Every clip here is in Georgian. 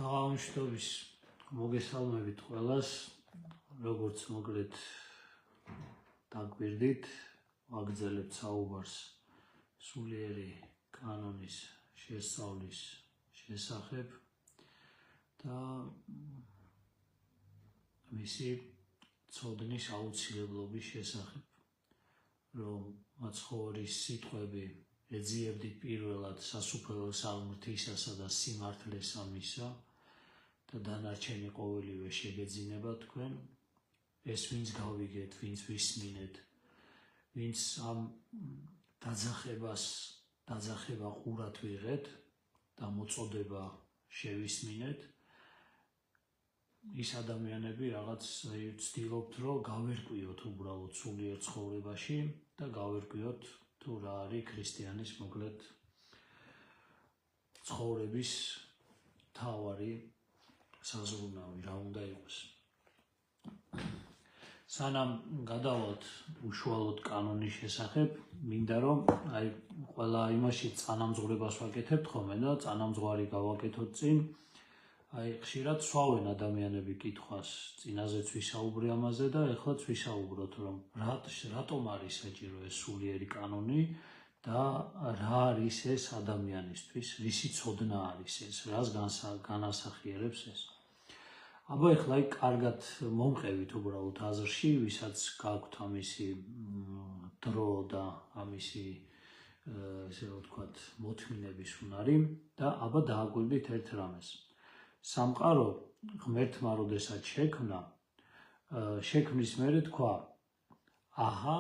თავამშრომლის მოგესალმებით ყველას, როგორც მოკლედ დაგვირდით, ვაგრძელებთ საუბარს სულიერი კანონის შესწავლის შესახებ და მისი ცოდნის აუცილებლობის შესახებ, რომ მაცხოვრის სიტყვები ეძიებდით პირველად სასუფეველ საღმრთისასა და სიმართლეს ამისა და დანარჩენი ყოველივე შეგეძინება თქვენ, ეს ვინც გავიგეთ, ვინც ვისმინეთ, ვინც ამ დაძახება ყურად ვიღეთ და მოწოდება შევისმინეთ, ის ადამიანები რაღაც ცდილობთ, რომ გავერკვიოთ უბრალოდ სულიერ ცხოვრებაში და გავერკვიოთ თუ რა არის ქრისტიანის მოკლედ ცხოვრების მთავარი საზრუნავი, რა უნდა იყოს. სანამ გადავალთ უშუალოდ კანონის შესახებ, მინდა რომ ყველა იმაში წანამძღვრებას ვაკეთებთ ხოლმე და წანამძღვარი გავაკეთოთ წინ. ხშირად სვავენ ადამიანები კითხვას, წინაზეც ვისაუბრე ამაზე და ეხლაც ვისაუბროთ, რომ რატომ არის საჭირო ეს სულიერი კანონი და რა არის ეს ადამიანისთვის, რისი ცოდნა არის ეს, რას განასახიერებს ეს. აბა ეხლა კარგად მომყევით უბრალოდ აზრში, ვისაც გაქვთ ამისი დრო და ამისი ესე რომ ვთქვათ, მოთმინების უნარი და აბა დააკვირდით ერთ რამეს. სამყარო ღმერთმა როდესაც შექმნის მერე თქვა, აჰა,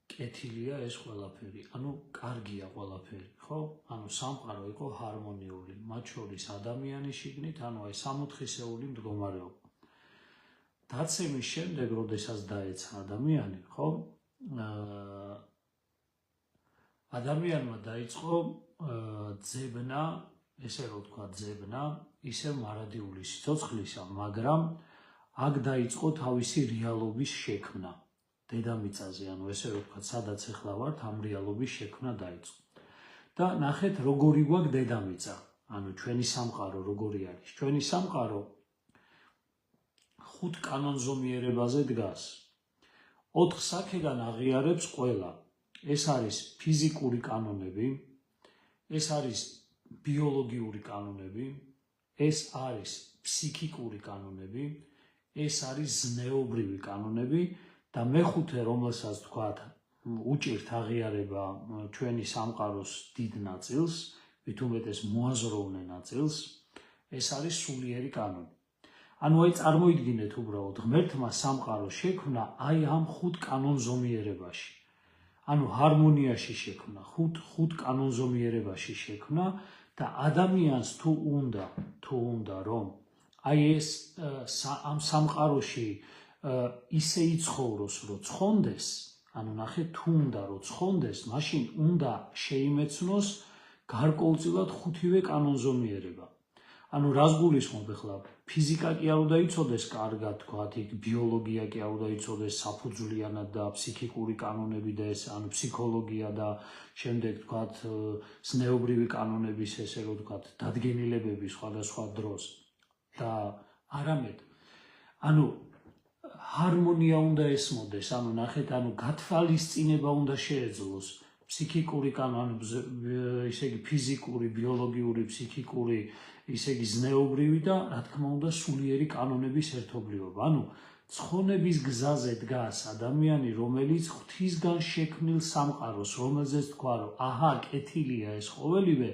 კეთილია ეს ყველაფერი, ანუ კარგია ყველაფერი, ხო? ანუ სამყარო იყო ჰარმონიული, მათ შორის ადამიანის შიგნით, ანუ აი სამოთხისეული მდგომარეობა. დაცემის შემდეგ, როდესაც დაეცა ადამიანი, ხო? ადამიანმა დაიწყო ძებნა, ესე რომ ვთქვათ, ძებნა, ისევ მარადიული სიცოცხლისა, მაგრამ აქ დაიწყო თავისი რეალობის შექმნა. დედამიწაზე, ანუ ესე რომ ვთქვათ, სადაც ახლა ვართ, ამ რეალობის შექმნა დაიწყო. და ნახეთ, როგორი გვაქვს დედამიწა, ანუ ჩვენი სამყარო როგორი არის. ჩვენი სამყარო 5 კანონზომიერებაზე დგას. 4 საქედან აღიარებს ყველა. ეს არის ფიზიკური კანონები, ეს არის ბიოლოგიური კანონები, ეს არის ფსიქიკური კანონები, ეს არის ზნეობრივი კანონები და მეხუთე, რომელსაც თქვათ, უჭირთ აღიარება ჩვენი სამყაროს დიდ ნაწილს, მით უმეტეს მოაზროვნე ნაწილს, ეს არის სულიერი კანონი. ანუ აი წარმოიდგინეთ უბრალოდ, ღმერთმა სამყარო შექმნა აი ამ 5 კანონზომიერებაში. ანუ ჰარმონიაში შექმნა, 5 კანონზომიერებაში შექმნა და ადამიანს თუ უნდა რომ აი ეს ამ სამყაროში ისე იცხოვროს, რომ ცხონდეს, ანუ ნახეთ, თუ უნდა რომ ცხონდეს, მაშინ უნდა შეიმეცნოს გარკვეულწილად 5-ვე კანონზომიერება. ანუ რას გულისხმობ ახლა? ფიზიკა კი არ უნდა იცოდეს კარგად, თქვათ, იქ ბიოლოგია კი არ უნდა იცოდეს საფუძვლიანად და ფსიქიკური კანონები და ეს, ანუ ფსიქოლოგია და შემდეგ თქვათ, ზნეობრივი კანონების ესე რომ ვთქვათ, დადგენილებები სხვადასხვა დროს და არამედ, ანუ ჰარმონია უნდა ესმოდეს, ანუ ნახეთ, ანუ გათვალისწინება უნდა შეეძლოს ფსიქიკური კანონი, ისე იგი ფიზიკური, ბიოლოგიური, ფსიქიკური, ისე იგი ზნეობრივი და რა თქმა უნდა სულიერი კანონების ერთობლიობა. ანუ ცხონების გზაზე დგას ადამიანი, რომელიც ღვთისგან შექმნილ სამყაროს, რომელზეც თქვა, რომ აჰა, კეთილია ეს ყოველივე,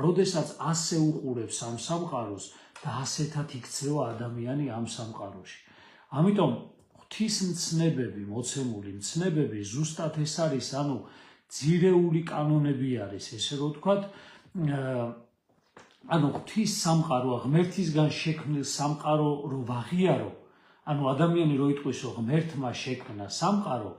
როდესაც ასე უყურებს ამ სამყაროს და ასეთად იქცევა ადამიანი ამ სამყაროში. ამიტომ ღვთისმცნებები, მოცემული მცნებები ზუსტად ეს არის, ანუ ძირეული კანონები არის, ესე რომ ვთქვათ, ანუ ღვთის სამყარო, ღმერთისგან შექმნილ სამყარო რო ვაღიარო, ანუ ადამიანი რო იტყვის, რომ ღმერთმა შექმნა სამყარო,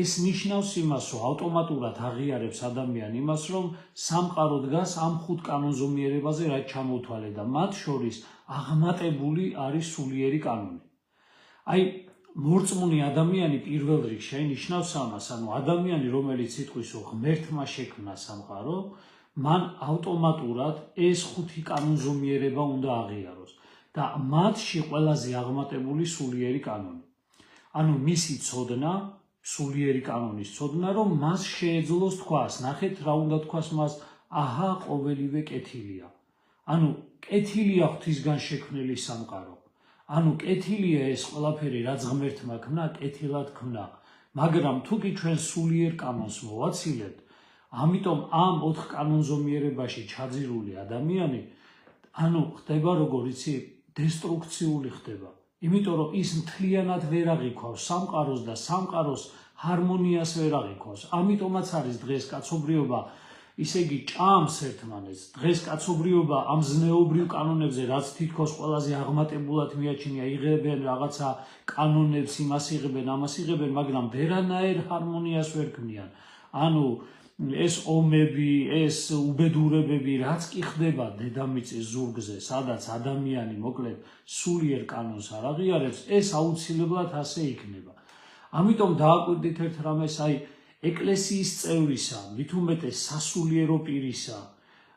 ეს ნიშნავს იმას, რომ ავტომატურად აღიარებს ადამიანი იმას, რომ სამყარო დგას ამ 5 კანონზომიერებაზე, რაც ჩამოთვალე და მათ შორის აღმატებული არის სულიერი კანონი. აი მორწმუნე ადამიანი პირველ რიგში ნიშნავს ამას, ანუ ადამიანი, რომელიც იტყვის, რომ ღმერთმა შექმნა სამყარო, მან ავტომატურად ეს 5 კანონზომიერება უნდა აღიაროს. და მათში ყველაზე აღმატებული სულიერი კანონი. ანუ მისი ცოდნა, სულიერი კანონის ცოდნა, რომ მას შეეძლოს თქვას, ნახეთ რა უნდა თქვას მას, აჰა, ყოველივე კეთილია. ანუ კეთილია ღვთისგან შექმნილი სამყარო. ანუ კეთილია ეს ყველაფერი, რაც ღმერთმა ქმნა, კეთილად ქმნა. მაგრამ თუკი ჩვენ სულიერ კანონს მოვაცილებთ, ამიტომ ამ 4 კანონზომიერებაში ჩაძირული ადამიანი, ანუ ხდება როგორ იცი, დესტრუქციული ხდება. იმიტომ რომ ის მთლიანად ვერ აღიქვავს სამყაროს და სამყაროს ჰარმონიას ვერ აღიქვავს. ამიტომაც არის დღეს კაცობრიობა, ისე იგი ჭამს ერთმანეთს. დღეს კაცობრიობა ამ ზნეობრივ კანონებზე, რაც თითქოს ყველაზე აღმატებულად მიაჩნია, იღებენ რაღაცა კანონებს, იმას იღებენ, ამას იღებენ, მაგრამ ვერანაირ ჰარმონიას ვერ ქმნიან. ანუ ეს ომები, ეს უბედურებები, რაც კი ხდება დედამიწის ზურგზე, სადაც ადამიანი მოკლედ სულიერ კანონს არ აღიარებს, ეს აუცილებლად ასე იქნება. ამიტომ დააკვირდით ერთ რამეს, აი ეკლესიის წევრისა, მით უმეტეს სასულიერო პირისა,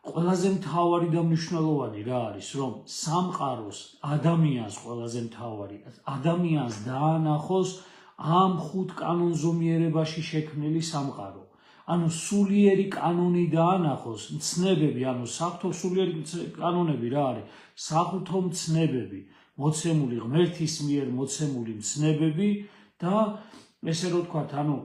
ყველაზე მთავარი და მნიშვნელოვანი რა არის, რომ სამყაროს, ადამიანს ყველაზე მთავარი, ადამიანს დაანახოს ამ 5 კანონზომიერებაში შექმნილი სამყარო. ანუ სულიერი კანონი დაანახოს, მცნებები, ანუ საღვთო სულიერი კანონები რა არის? საღვთო მცნებები, მოცემული ღმერთის მიერ მოცემული მცნებები და ესე რომ ვთქვათ, ანუ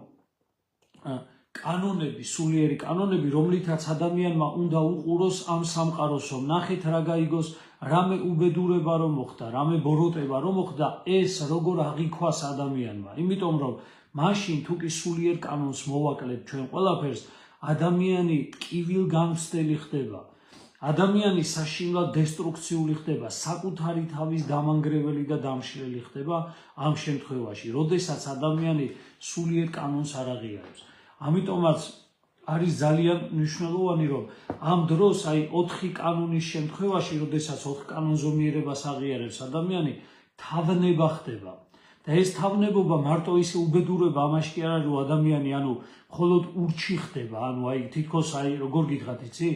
კანონები, სულიერი კანონები, რომლითაც ადამიანმა უნდა უყუროს ამ სამყაროს, რომ ნახეთ რა გაიგოს, რამე უბედურება რომ მოხდა, რამე ბოროტება რომ მოხდა, ეს როგორ აღიქვას ადამიანმა. იმიტომ რომ მაშინ თუკი სულიერ კანონს მოვაკლებთ ჩვენ ყველაფერს, ადამიანი ტკივილგანცდელი ხდება. ადამიანი საშინლად დესტრუქციული ხდება, საკუთარი თავის დამანგრეველი და დამშლელი ხდება ამ შემთხვევაში, როდესაც ადამიანი სულიერ კანონს არ აღიარებს. ამიტომაც არის ძალიან მნიშვნელოვანი, რომ ამ დროს, აი 4 კანონის შემთხვევაში, როდესაც 4 კანონზომიერებას აღიარებს ადამიანი, თავნება ხდება. და ეს თავნებობა მარტო ისე უბედურება ამაში კი არ არის, რომ ადამიანი ანუ მხოლოდ ურჩი ხდება, ანუ აი თითქოს აი როგორ გითხრათ, იცი,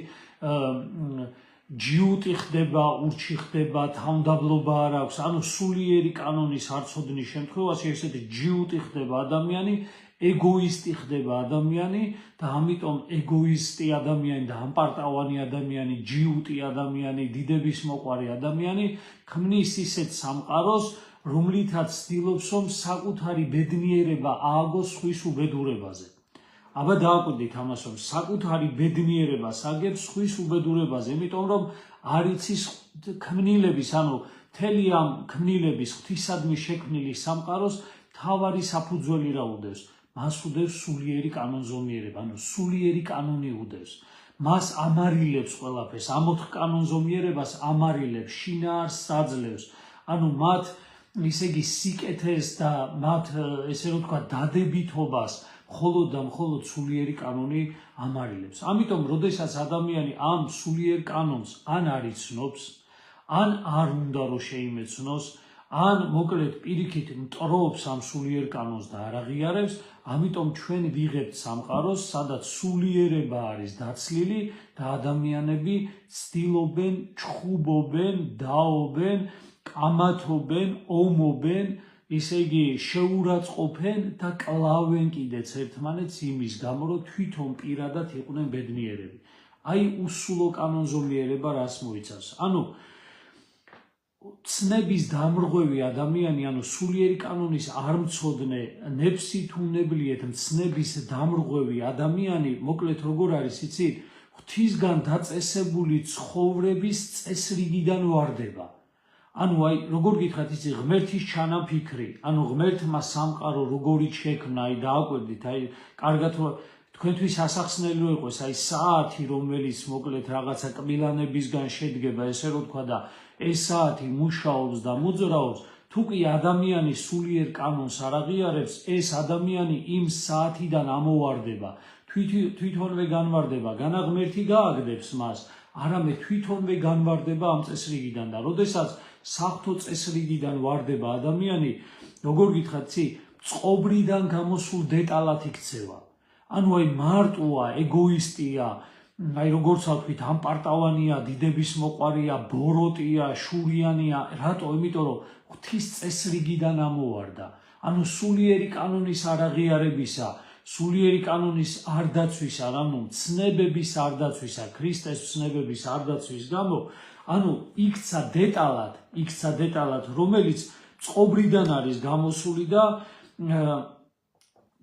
ჯიუტი ხდება, ურჩი ხდება, თავმდაბლობა არ აქვს, ანუ სულიერი კანონის არცოდნის შემთხვევაში ესეთი ჯიუტი ხდება ადამიანი, ეგოისტი ხდება ადამიანი და ამიტომ ეგოისტი ადამიანი და ამპარტავანი ადამიანი, ჯიუტი ადამიანი, დიდების მოყვარი ადამიანი ქმნის ისეთ სამყაროს, რომლითაც ცდილობს, რომ საკუთარი ბედნიერება ააგოს სხვის უბედურებაზე. აბა დააკვირდით ამას, რომ საკუთარი ბედნიერებას აგებს სხვის უბედურებაზე, იმიტომ რომ არ იცის ქმნილების, ანუ მთელი ამ ქმნილების ღვთისადმი შექმნილი სამყაროს თავარი საფუძველი რა უდევს? მას უდევს სულიერი კანონზომიერება, ანუ სულიერი კანონი უდევს. მას ამარილებს ყველაფერს, ამ 4 კანონზომიერებას ამარილებს, შინაარსს აძლევს, ანუ მათ ისე იგი სიკეთეს და მათ ესე რომ ვთქვა დადებითობას მხოლოდ და მხოლოდ სულიერი კანონი ამარილებს. ამიტომ, როდესაც ადამიანი ამ სულიერ კანონს ან არ იცნობს, ან არ უნდა რომ შეიმეცნოს, ან მოკლედ პირიქით მტრობს ამ სულიერ კანონს და არ აღიარებს, ამიტომ ჩვენ ვიღებთ სამყაროს, სადაც სულიერება არის დაცლილი და ადამიანები ცდილობენ, ჩხუბობენ, დაობენ, კამათობენ, ომობენ, ისე იგი შეურაცხყოფენ და კლავენ კიდეც ერთმანეთს იმის გამო, რომ თვითონ პირადად იყვნენ ბედნიერები. აი უსულო კანონზომიერება რას მოიცავს? ანუ ცნების დამრღვევი ადამიანი, ანუ სულიერი კანონის არ მცოდნე, ნეფსით უნებლიეთ მცნების დამრღვევი ადამიანი, მოკლედ როგორ არის, იცით, ღვთისგან დაწესებული ცხოვრების წესრიგიდან ვარდება. ანუ აი როგორ გითხრათ, იცი, ღმერთის ჩანაფიქრი, ანუ ღმერთმა სამყარო როგორი შექმნა, აი დააკვირდით, აი კარგად თქვენთვის ასახსნელი რო იყოს, აი საათი, რომელიც მოკლედ რაღაცა კბილანებისგან შედგება, ესე რომ თქვა და ეს საათი მუშაობს და მოძრაობს, თუ კი ადამიანი სულიერ კანონს არ აღიარებს, ეს ადამიანი იმ საათიდან ამოვარდება, თვითონვე განვარდება, განა ღმერთი გააგდებს მას, არამედ თვითონვე განვარდება ამ წესრიგიდან და როდესაც საღვთო წესრიგიდან ვარდება ადამიანი, როგორ გითხრათ, წყობრიდან გამოსულ დეტალად იქცევა. ანუ აი მარტოა, ეგოისტია, აი როგორც ვთქვით, ამ პარტავანია, დიდების მოყვარია, ბოროტია, შურიანია, რატო? იმიტომ რომ ღვთის წესრიგიდან ამოვარდა. ანუ სულიერი კანონის არაღიარებისა, სულიერი კანონის არ დაცვისა, ანუ ცნებების არ დაცვისა, ქრისტეს ცნებების არ დაცვის გამო, ანუ იქცა დეტალად, რომელიც წყობრიდან არის გამოსული და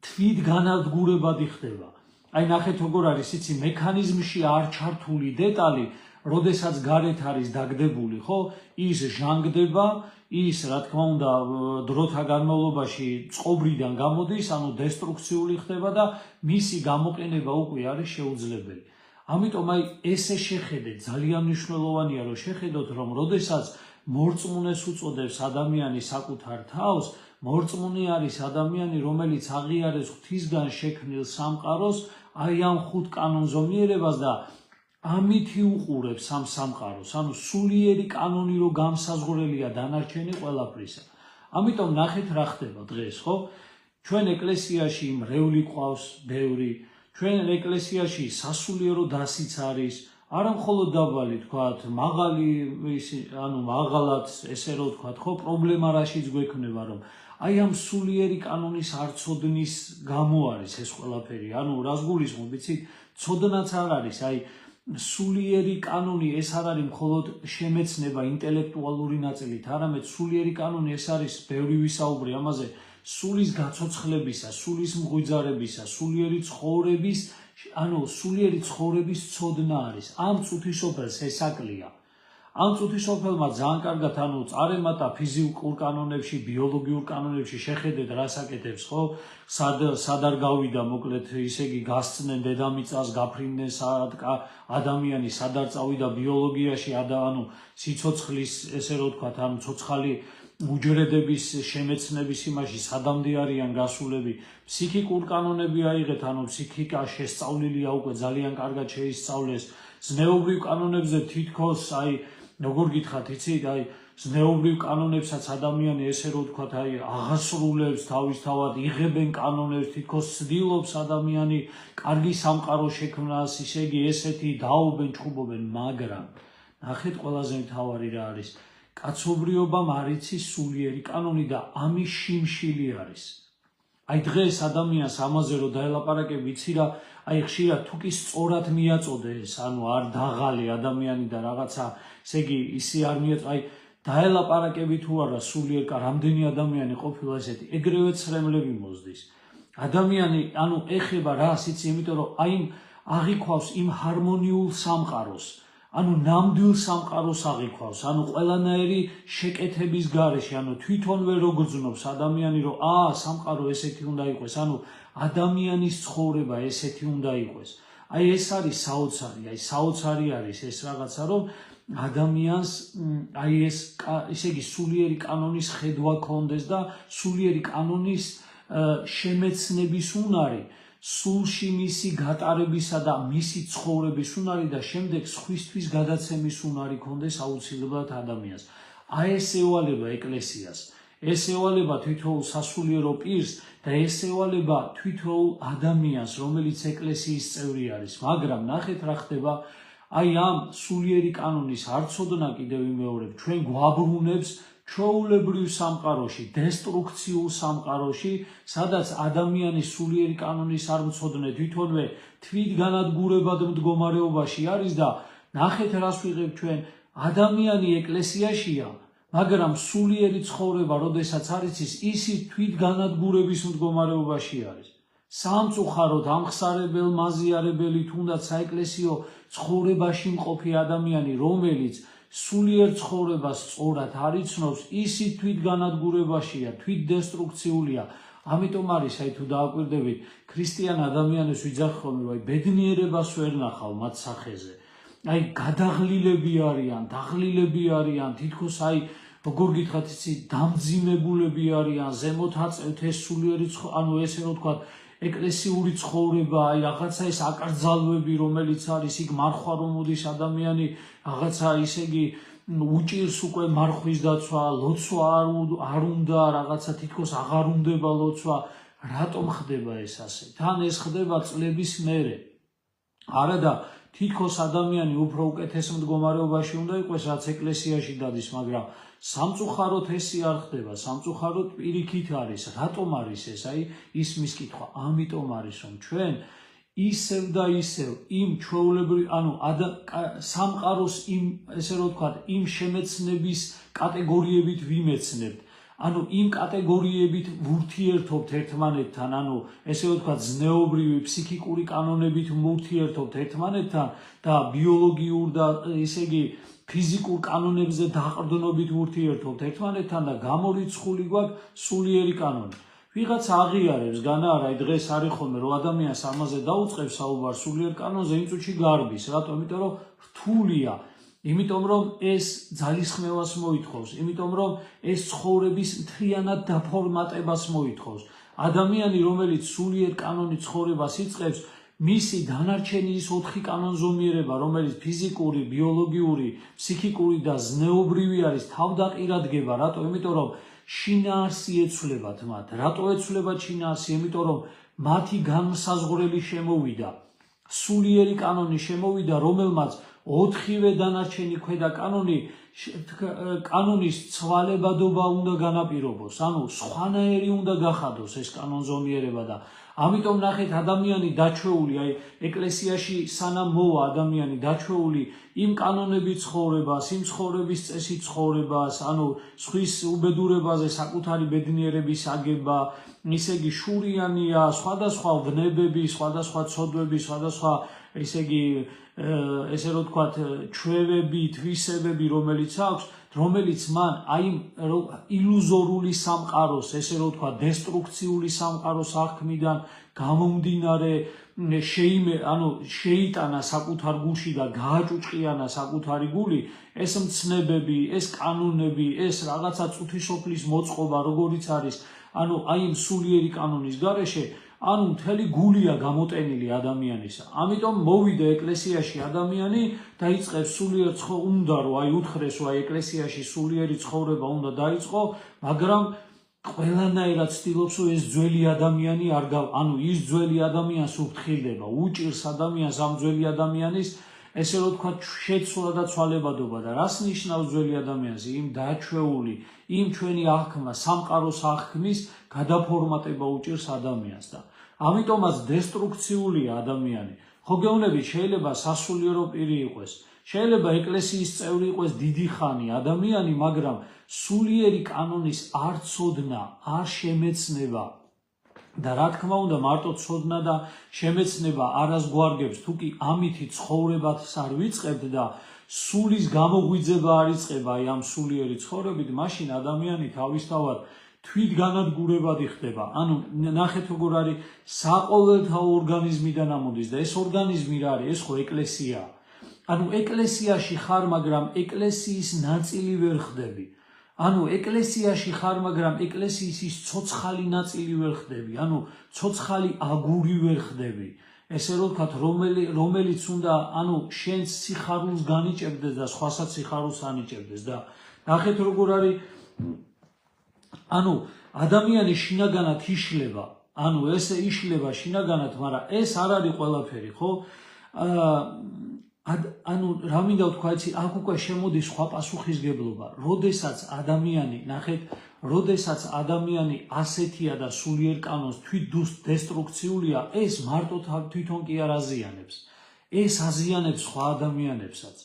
თვით განადგურებადი ხდება. აი ნახეთ როგორ არის იცი მექანიზმში არ ჩართული დეტალი, როდესაც გარეთ არის დაგდებული, ხო? ის ჟანგდება, ის რა თქმა უნდა დროთა განმავლობაში წყობრიდან გამოდის, ანუ დესტრუქციული ხდება და მისი გამოყენება უკვე არის შეუძლებელი. ამიტომ აი ესე შეხედეთ, ძალიან მნიშვნელოვანია რომ შეხედოთ, რომ როდესაც მორწმუნეს უწოდებს ადამიანი საკუთარ თავს, მორწმუნე არის ადამიანი, რომელიც აღიარებს ღვთისგან შექმნილ სამყაროს, აი ამ ხუთ კანონზომიერებას და ამითი უყურებს ამ სამყაროს, ანუ სულიერი კანონი რო გამსაზღვრელია დანარჩენი ყველაფრისა. ამიტომ ნახეთ რა ხდება დღეს, ხო? ჩვენ ეკლესიაში მრევლი ყავს, ბევრი, ჩვენ ეკლესიაში სასულიერო დასიც არის, არა მხოლოდ დაბალი, თქვათ, მაღალი, ანუ მაღალად, ესე რო თქვათ, ხო, პრობლემა რაშიც გვექნება, რომ აი ამ სულიერი კანონის არცოდნის გამო არის ეს ყველაფერი. ანუ რას გულისხმობ, იცით, ცოდნაც არ არის, აი სულიერი კანონი ეს არ არის მხოლოდ შემეცნება ინტელექტუალური ნაწილით, არამედ სულიერი კანონი ეს არის, ბევრი ვისაუბრე ამაზე, სულის გაცოცხლებისა, სულის მღვიძარებისა, სულიერი ცხოვრების, ანუ სულიერი ცხოვრების ცოდნა არის. ამ წუთისოფელს ესაკლია. ამ წუთისოფელმა ძალიან კარგად, ანუ წარემატა ფიზიკურ კანონებში, ბიოლოგიურ კანონებში შეხედეთ რას აკეთებს, ხო? სად არ გავიდა, მოკლედ, ისე იგი გასცნენ დედამიწას, გაფრინდნენ ადამიანი, სად არ წავიდა ბიოლოგიაში, ანუ სიცოცხლის, ესე რო ვთქვათ, ანუ ცოცხალი უჯრედების შემეცნების იმაში სადამდე არიან გასულები, ფსიქიკურ კანონები აიღეთ, ანუ ფსიქიკა შესწავლილია უკვე ძალიან კარგად შეისწავლეს, ზნეობრივ კანონებზე თითქოს აი როგორ გითხრათ, იცით, აი ზნეობრივ კანონებსაც ადამიანი ესე რო ვთქვათ, აი აღასრულებს თავისთავად, იღებენ კანონებს, თითქოს ცდილობს ადამიანი კარგი სამყარო შექმნას, ისე იგი ესეთი დაობენ, ჩხუბობენ, მაგრამ ნახეთ ყველაზე მთავარი რა არის. კაცობრიობამ არ იცის სულიერი კანონი და ამის შიმშილი არის. აი დღეს ადამიანს ამაზე რო დაელაპარაკებ, იცი რა, აი ხშირად თუ კი სწორად მიაწოდეს, ანუ არ დაღალი ადამიანი და რაღაცა, ესე იგი ისე არ მიაწოდეს, აი დაელაპარაკები თუ არა სულიერ კანონს, რამდენი ადამიანი ყოფილა ესეთი, ეგრევე ცრემლები მოსდის. ადამიანი, ანუ ეხება რას, იცი, იმიტომ რომ აი აღიქვავს იმ ჰარმონიულ სამყაროს. ანუ ნამდვილ სამყაროს აღიქვავს, ანუ ყველანაირი შეკეთების გარეშე, ანუ თვითონვე რო გრძნობს ადამიანი, რომ სამყარო ესეთი უნდა იყოს, ანუ ადამიანის ცხოვრება ესეთი უნდა იყოს. აი ეს არის საოცარი, აი საოცარი არის ეს რაღაცა, რომ ადამიანს აი ეს, ისე იგი სულიერი კანონის ხედვა ქონდეს და სულიერი კანონის შემეცნების უნარი, სულში მისი გატარებისა და მისი ცხოვრების უნარი და შემდეგ სხვისთვის გადაცემის უნარი ქონდეს აუცილებლად ადამიანს. აი ეს ევალება ეკლესიას, ეს ევალება თითოეულ სასულიერო პირს და ეს ევალება თითოეულ ადამიანს, რომელიც ეკლესიის წევრი არის. მაგრამ ნახეთ რა ხდება, აი ამ სულიერი კანონის არცოდნა კიდევ ვიმეორებ, ჩვენ გვაბრუნებს ჩვეულებრივ სამყაროში, დესტრუქციულ სამყაროში, სადაც ადამიანის სულიერი კანონის არ მცოდნე თვითონვე თვით განადგურებად მდგომარეობაში არის და ნახეთ რას ვიღებ ჩვენ, ადამიანი ეკლესიაშია, მაგრამ სულიერი ცხოვრება, როდესაც არის ისი თვით განადგურების მდგომარეობაში არის. სამწუხაროდ ამხსარებელ, მაზიარებელი, თუნდაც საეკლესიო ცხოვრებაში მყოფი ადამიანი, რომელიც სულიერ ცხოვრებას სწორად არ იცნობს, ისი თვით განადგურებაშია, თვით დესტრუქციულია. ამიტომ არის, აი თუ დააკვირდებით, ქრისტიან ადამიანებს ვიძახ ხოლმე, აი ბედნიერებას ვერ ნახავ მათ სახეზე. აი გადაღლილები არიან, დაღლილები არიან, თითქოს აი როგორ გითხრათ, იცი, დამძიმებულები არიან, ზემოთ აწევთ ეს სულიერი, ანუ ესე რო ვთქვათ, ეკლესიური ცხოვრება, აი რაღაცა ეს აკრძალვები, რომელიც არის, იქ მარხვა რომ მოდის ადამიანი, რაღაცა ისე იგი უჭირს უკვე მარხვის დაცვა, ლოცვა არ უნდა, რაღაცა თითქოს აღარ უნდება ლოცვა, რატომ ხდება ეს ასე? თან ეს ხდება წლების მერე. არა და თითქოს ადამიანი უფრო უკეთეს მდგომარეობაში უნდა იყოს, რაც ეკლესიაში დადის, მაგრამ სამწუხაროდ ესე არ ხდება, სამწუხაროდ პირიქით არის. რატომ არის ეს? აი ისმის კითხვა. ამიტომ არის, რომ ჩვენ ისევ და ისევ იმ ჩვეულებრივ, სამყაროს იმ, ესე რომ ვთქვათ, იმ შემეცნების კატეგორიებით ვიმეცნებთ. იმ კატეგორიებით ვურთიერთობთ ერთმანეთთან, ესე რომ ვთქვათ, ზნეობრივი, ფსიქიკური კანონებით ვურთიერთობთ ერთმანეთთან და ბიოლოგიურ და ესე იგი ფიზიკურ კანონებზე დაყრდნობით ვურთიერთობთ ერთმანეთთან და გამორიცხული გვაქვს სულიერი კანონი. ვიღაცა აღიარებს, განა არა, დღეს არის ხოლმე, რომ ადამიანს ამაზე დაუწყებს საუბარს სულიერ კანონზე, იმ წუთში გარბის. რატომ? იმიტომ რომ რთულია. იმიტომ რომ ეს ძალისხმევას მოითხოვს, იმიტომ რომ ეს ცხოვრების მთლიანად დაფორმატებას მოითხოვს. ადამიანი, რომელიც სულიერ კანონით ცხოვრებას იწყებს, მისი დანარჩენი ის 4 კანონზომიერება, რომელიც ფიზიკური, ბიოლოგიური, ფსიქიკური და ზნეობრივი არის, თავდაყირადგება. რატო? იმიტომ რომ შინაარსი ეცვლებათ მათ. რატო ეცვლებათ შინაარსი? იმიტომ რომ მათი განმსაზღვრელი შემოვიდა, სულიერი კანონი შემოვიდა, რომელმაც 4-ვე დანარჩენი ქვედა კანონის ცვალებადობა უნდა განაპირობოს, სხვანაირი უნდა გახადოს ეს კანონზომიერება და ამიტომ ნახეთ, ადამიანი დაჩვეული, ეკლესიაში სანამ მოვა ადამიანი დაჩვეული იმ კანონებით ცხოვრებას, იმ ცხოვრების წესით ცხოვრებას, სხვის უბედურებაზე საკუთარი ბედნიერების აგება, ისე იგი შურიანია, სხვადასხვა ვნებები, სხვადასხვა ცოდვები, სხვადასხვა ესე იგი ესე რომ ვთქვათ, ჩვევები, თვისებები, რომელიც აქვს, რომელიც მან ილუზორული სამყაროს, ესე რომ ვთქვათ, დესტრუქციული სამყაროს აღქმიდან გამომდინარე შეიტანა საკუთარ გულში და გააჭუჭყიანა საკუთარი გული, ეს მცნებები, ეს კანონები, ეს რაღაცა წუთისოფლის მოწყობა, როგორიც არის, იმ სულიერი კანონის გარეშე, მთელი გულია გამოტენილი ადამიანისა. ამიტომ მოვიდა ეკლესიაში ადამიანი და იწყებს სულიერ უნდა რომ უთხრეს რომ ეკლესიაში სულიერი ცხოვრება უნდა დაიწყო, მაგრამ ყველანაირად ცდილობს რომ ეს ძველი ადამიანი არ ის ძველი ადამიანს უფრთხილდება, უჭირს ადამიანს ამ ძველი ადამიანის ესე რომ ვთქვათ შეცვლა და ცვალებადობა და რას ნიშნავს ძველი ადამიანს? იმ დაჩვეული, იმ ჩვენი აღქმა, სამყაროს აღქმის გადაფორმატება უჭირს ადამიანს და ამიტომაც დესტრუქციულია ადამიანი. ხო გეუბნებით, შეიძლება სასულიერო პირი იყოს, შეიძლება ეკლესიის წევრი იყოს დიდი ხანი ადამიანი, მაგრამ სულიერი კანონის არ ცოდნა, არ შემეცნება და რა თქმა უნდა, მარტო ცოდნა და შემეცნება არას გვარგებს, თუ კი ამითი ცხოვრებას არ ვიწყებთ და სულის გამოღვიძება არ იწყება ამ სულიერი ცხოვრებით, მაშინ ადამიანი თავისთავად თვითგანადგურებადი ხდება. ნახეთ როგორ არის საყოველთაო ორგანიზმიდან ამოდის და ეს ორგანიზმი რა არის? ეს ხო ეკლესიაა. ეკლესიაში ხარ, მაგრამ ეკლესიის ნაწილი ვერ ხდები. ეკლესიაში ხარ, მაგრამ ეკლესიის ის ცოცხალი ნაწილი ვერ ხდები. ცოცხალი აგური ვერ ხდები. ესე რომ ვთქვათ, რომელიც უნდა შენს სიხარულს განიჭებდეს და სხვასაც სიხარულს ანიჭებდეს და ნახეთ როგორ არის ადამიანი შინაგანად იშლება, ესე იშლება შინაგანად, მაგრამ ეს არ არის ყველაფერი, ხო? რა მინდა ვთქვა, აქ უკვე შემოდის სხვა პასუხისგებლობა. როდესაც ადამიანი, ნახეთ, როდესაც ადამიანი ასეთია და სულიერ კანონს თვითდესტრუქციულია, ეს მარტო თვითონ კი არ აზიანებს. ეს აზიანებს სხვა ადამიანებსაც.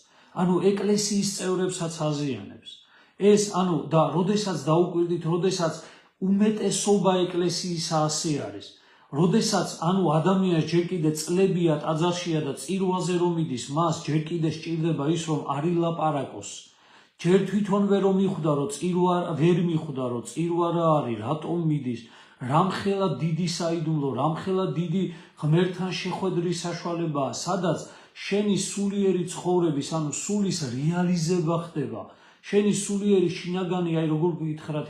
ეკლესიის წევრებსაც აზიანებს. ეს და როდესაც დაუკვირდით, როდესაც უმეტესობა ეკლესიისა ასე არის, როდესაც ადამიანს ჯერ კიდე წლებია ტაძარშია და წირვაზე რომ მიდის, მას ჯერ კიდე სჭირდება ის რომ არ ილაპარაკოს, ჯერ თვითონვე რომ მიხვდა რომ ვერ მიხვდა რომ წირვა რა არის, რატომ მიდის, რამხელა დიდი საიდუმლო, რამხელა დიდი ღმერთთან შეხვედრის საშუალებაა, სადაც შენი სულიერი ცხოვრების, სულის რეალიზება ხდება. შენი სულიერი შინაგანი, როგორ გითხრათ,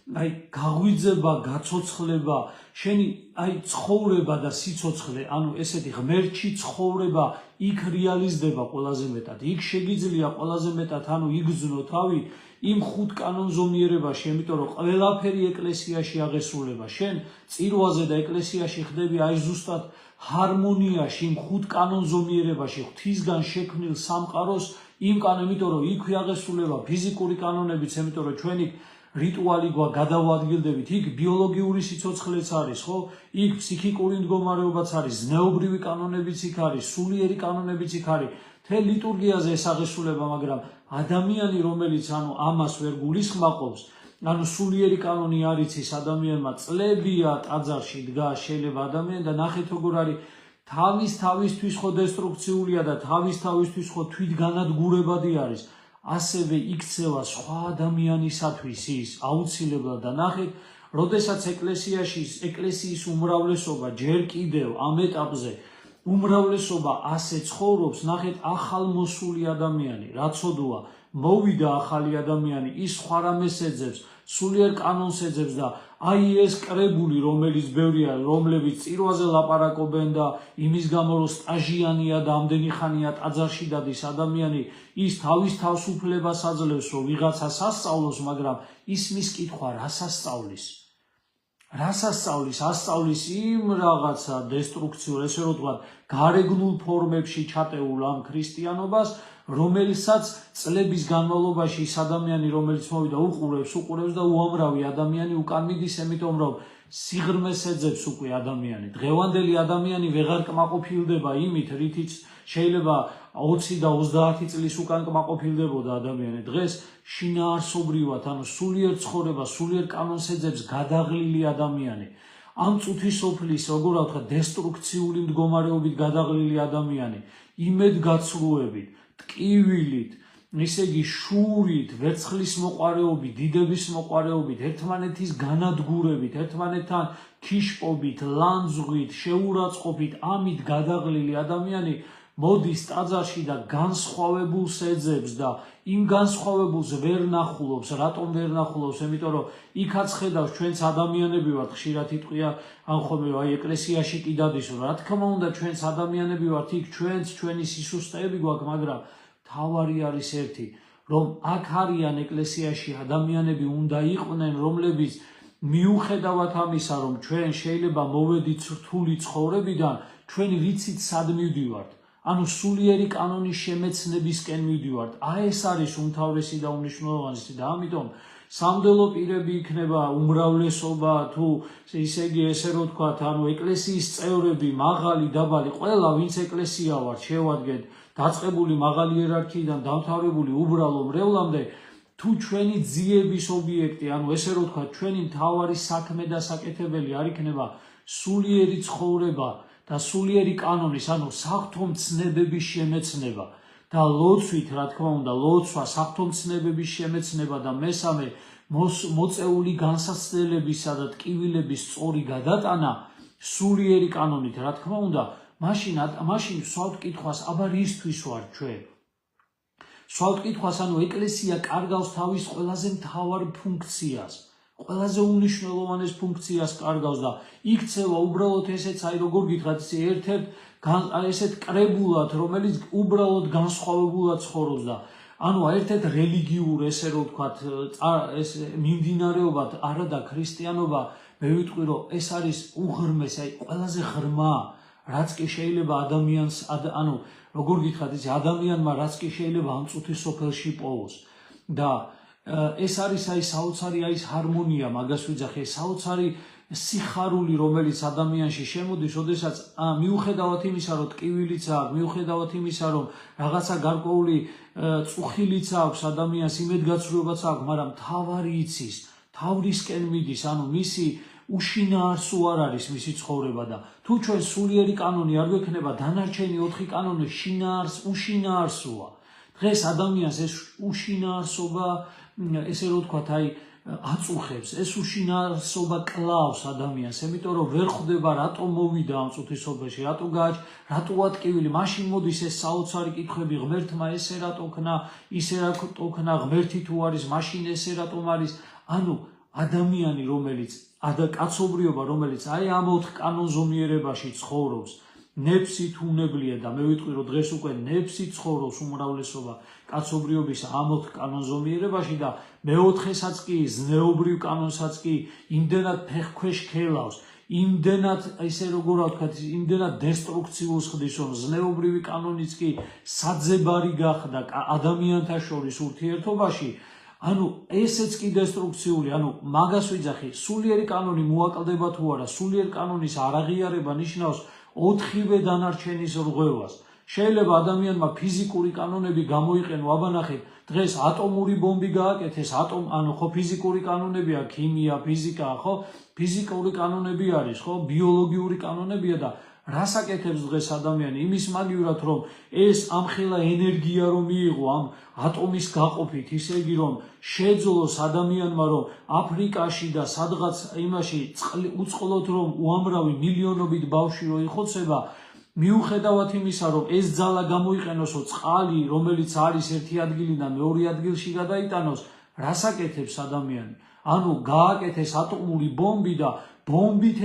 აი გაღვიძება, გაცოცხლება, შენი აი ცხოვრება და სიცოცხლე, ანუ ესეთი ღმერთში ცხოვრება იქ რეალიზდება ყველაზე მეტად. იქ შეგიძლია ყველაზე მეტად, ანუ იგრძნო თავი იმ ხუთ კანონზომიერებაში, იმიტომ რომ ყველაფერი ეკლესიაში აღესრულება. შენ წირვაზე და ეკლესიაში ხდები აი ზუსტად ჰარმონიაში, იმ ხუთ კანონზომიერებაში, ღვთისგან შექმნილ სამყაროს იმ იმიტომ რომ იქვე აღესრულება ფიზიკური კანონებიც, იმიტომ რომ ჩვენი რიტუალი გადავადგილდებით, იქ ბიოლოგიური სიცოცხლეც არის, ხო? იქ ფსიქიკური მდგომარეობაც არის, ზნეობრივი კანონებიც იქ არის, სულიერი კანონებიც იქ არის. თელ ლიტურგიაზე ეს აღესრულება, მაგრამ ადამიანი, რომელიც ანუ ამას ვერ გულისხმობს, ანუ სულიერი კანონი არ იცის ადამიანმა, წლებია ტაძარში დგას, შეიძლება ადამიანი და ნახეთ როგორ არის თავისთვის ხო დესტრუქციულია და თავისთვის ხო თვითგანადგურებადი არის. ასევე იქცევა სხვა ადამიანისათვის ის აუცილებლად და ნახეთ, როდესაც ეკლესიის უმრავლესობა ჯერ კიდევ ამ ეტაპზე უმრავლესობა ასე ცხოვრობს, ნახეთ ახალმოსული ადამიანი, რაცოდოა მოვიდა ახალი ადამიანი, ის სხვა რამეს ეძებს, სულიერ კანონს ეძებს და აი ეს კრებული, რომელიც ბევრია, რომლებიც წირვაზე ლაპარაკობენ და იმის გამო რომ სტაჟიანია და ამდენი ხანია ტაძარში დადის ადამიანი, ის თავის თავისუფლებას აძლევს, რომ ვიღაცას ასწავლოს, მაგრამ ისმის კითხვა რას ასწავლის? რას ასწავლის? ასწავლის იმ რაღაცა დესტრუქციულ, ესე რომ ვთქვათ, გარეგნულ ფორმებში ჩატეულ ამ ქრისტიანობას, რომელსაც წლების განმავლობაში ის ადამიანი, რომელიც მოვიდა, უყურებს და უამრავი ადამიანი უკან მიდის, იმიტომ რომ სიღრმეს ეძებს უკვე ადამიანი. დღევანდელი ადამიანი ვეღარ კმაყოფილდება იმით, რითიც შეიძლება 20 და 30 წლის უკან კმაყოფილდებოდა ადამიანი. დღეს შინაარსობრივად, ანუ სულიერ ცხოვრება, სულიერ კანონს ეძებს გადაღლილი ადამიანი. ამ წუთის სოფლის, როგორ ვთქვა, დესტრუქციული მდგომარეობით გადაღლილი ადამიანი, იმედგაცრუებით, ტკივილით, ისე იგი შურით, ვერცხლის მოყვარეობით, დიდების მოყვარეობით, ერთმანეთის განადგურებით, ერთმანეთთან ქიშპობით, ლანძღვით, შეურაცხყოფით, ამით გადაღლილი ადამიანი მოდის ტაძარში და განსხვავებულს ეძებს და იმ განსხვავებულს ვერ ნახულობს. რატომ ვერ ნახულობს? იმიტომ რომ იქაც ხედავს, ჩვენც ადამიანები ვართ, ხშირად იტყვია ამ ხოლმე აი ეკლესიაში კი დადის, რა თქმა უნდა ჩვენც ადამიანები ვართ, იქ ჩვენც ჩვენი სისუსტეები გვაქვს, მაგრამ თავარი არის ერთი, რომ აქ არიან ეკლესიაში ადამიანები უნდა იყვნენ, რომლებიც მიუხედავად ამისა, რომ ჩვენ შეიძლება მოვედით რთული ცხოვრებიდან, ჩვენ ვიცით სად მივდივართ. ანუ სულიერი კანონის შემეცნებისკენ მივდივართ. აი ეს არის უმთავრესი და უმნიშვნელოვანესი და ამიტომ სამდელო პირები იქნება უმრავლესობა თუ ისე იგი ესე რომ ვთქვათ, ანუ ეკლესიის წევრები, მაღალი, დაბალი, ყველა ვინც ეკლესია ვარ, შევადგენთ დაწყებული მაღალი იერარქიიდან დამთავრებული უბრალო მრევლამდე, თუ ჩვენი ძიების ობიექტი, ანუ ესე რომ ვთქვათ, ჩვენი მთავარი საქმე და საკეთებელი არ იქნება სულიერი ცხოვრება და სულიერი კანონის, ანუ საღვთომცნებების შემეცნება და ლოცვით, რა თქმა უნდა, ლოცვა, საღვთომცნებების შემეცნება და მესამე მოწეული განსაცდელებისა და ტკივილების სწორი გადატანა სულიერი კანონით, რა თქმა უნდა, მაშინ სვავთ კითხვას, აბა რისთვის ვარ ჩვენ? სვავთ კითხვას, ანუ ეკლესია კარგავს თავის ყველაზე მთავარ ფუნქციას. ყველაზე უმნიშვნელოვანეს ფუნქციას კარგავს და იქცევა უბრალოდ ესეც, აი როგორ გითხრათ, ერთ-ერთ ესეთ კრებულად, რომელიც უბრალოდ განსხვავებულად ცხოვრობს და ანუ ერთ-ერთ რელიგიურ, ესე რომ ვთქვათ, ეს მიმდინარეობა არადა ქრისტიანობა, მე ვიტყვი, რომ ეს არის უღრმესი, აი ყველაზე ღრმა, რაც კი შეიძლება ადამიანს, ანუ როგორ გითხრათ, ადამიანმა რაც კი შეიძლება ამ წუთის სოფელში პოვოს და ეს არის აი საოცარი აი ჰარმონია, მაგას ვიძახე, საოცარი სიხარული, რომელიც ადამიანში შემოდის, როდესაც მიუხედავად იმისა, რომ ტკივილიც აქვს, მიუხედავად იმისა, რომ რაღაცა გარკვეული წუხილიც აქვს ადამიანს, იმედგაცრუებაც აქვს, მაგრამ თავარი იცის, თავრისკენ მიდის, ანუ მისი უშინაარსო არ არის მისი ცხოვრება და თუ ჩვენ სულიერი კანონი არ გვექნება, დანარჩენი 4 კანონი უშინაარსოა. დღეს ადამიანს ეს უშინაარსობა, ესე რომ ვთქვათ, აი აწუხებს, ეს უშინაარსობა კლავს ადამიანს, იმიტომ რომ ვერ ხვდება რატომ მოვიდა ამ წუთის სოფელში, რატოა ტკივილი, მაშინ მოდის ეს საოცარი კითხვები, ღმერთმა ესე რატო ქნა, ისე რატო ქნა, ღმერთი თუ არის, მაშინ ესე რატომ არის, ანუ ადამიანი, რომელიც კაცობრიობა, რომელიც აი ამ 4 კანონზომიერებაში ცხოვრობს, ნეფსით უნებლიე და მე ვიტყვი, რომ დღეს უკვე ნეფსით ცხოვრობს უმრავლესობა კაცობრიობის ამ 4 კანონზომიერებაში და მეოთხესაც კი, ზნეობრივ კანონსაც კი იმდენად ფეხქვეშ ქელავს, იმდენად, ესე როგორ ვთქვათ, იმდენად დესტრუქციულს ხდის, რომ ზნეობრივი კანონიც კი საძებარი გახდა ადამიანთა შორის ურთიერთობაში. ანუ ესეც კი დესტრუქციული, ანუ მაგას ვიძახი, სულიერი კანონი მოაკლდება თუ არა, სულიერ კანონის არაღიარება ნიშნავს 4-ვე დანარჩენის რღვევას. შეიძლება ადამიანმა ფიზიკური კანონები გამოიყენო, აბანახეთ, დღეს ატომური ბომბი გააკეთეს, ანუ ხო ფიზიკური კანონებია, ქიმია, ფიზიკა, ხო? ფიზიკური კანონები არის, ხო? ბიოლოგიური კანონებია და რას აკეთებს დღეს ადამიანი? იმის მაგივრად, რომ ეს ამხელა ენერგია რომ მიიღო ამ ატომის გაყოფით, ისე იგი რომ შეძლოს ადამიანმა, რომ აფრიკაში და სადღაც იმაში უწყლოდ რომ უამრავი მილიონობით ბავშვი რო იხოცება, მიუხედავად იმისა, რომ ეს ძალა გამოიყენოსო წყალი, რომელიც არის ერთი ადგილიდან მეორე ადგილში გადაიტანოს, რას აკეთებს ადამიანი? ანუ გააკეთეს ატომური ბომბი და ბომბით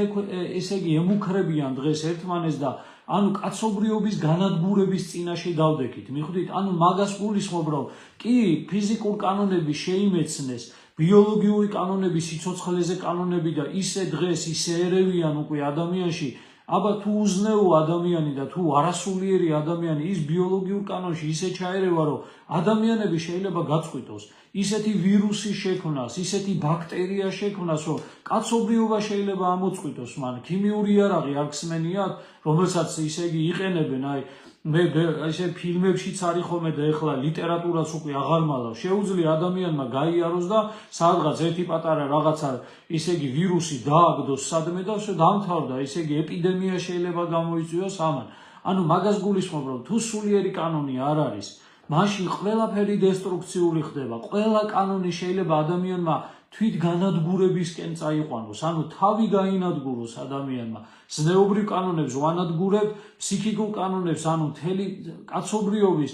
ესე იგი ემუქრებიან დღეს ერთმანეს და ანუ კაცობრიობის განადგურების წინაშე დავდექით. მიხვდით? ანუ მაგას გულისხმობ, რომ კი ფიზიკურ კანონები შეიმეცნეს, ბიოლოგიური კანონები, სიცოცხლეზე კანონები და ისე დღეს ისე ერევიან უკვე ადამიანში. აბა თუ უზნეო ადამიანი და თუ არასულიერი ადამიანი ის ბიოლოგიურ კანონში ისე ჩაერევა, რომ ადამიანები შეიძლება გაწყვიტოს ისეთი ვირუსი შექმნას, ისეთი ბაქტერია შექმნას, რომ კაცობრიობა შეიძლება ამოწყვიტოს მან. ქიმიური იარაღი არ გსმენიათ, რომელსაც ისე იგი იყენებენ, აი მე ესე ფილმებშიც არის ხოლმე და ეხლა ლიტერატურაც უკვე აღარ მალავს. შეუძლია ადამიანმა გაიაროს და სადღაც ერთი პატარა რაღაცა ისე იგი ვირუსი დააგდოს სადმე და დამთავრდა, ისე იგი ეპიდემია შეიძლება გამოიწვიოს ამან. ანუ მაგას გულისხმობ, რომ თუ სულიერი კანონი არ არის, მაშინ ყველაფერი დესტრუქციული ხდება. ყველა კანონი შეიძლება ადამიანმა თვით განადგურებისკენ წაიყვანოს, ანუ თავი გაინადგუროს ადამიანმა. ზნეობრივ კანონებს ვანადგურებ, ფსიქიკურ კანონებს, ანუ მთელი კაცობრიობის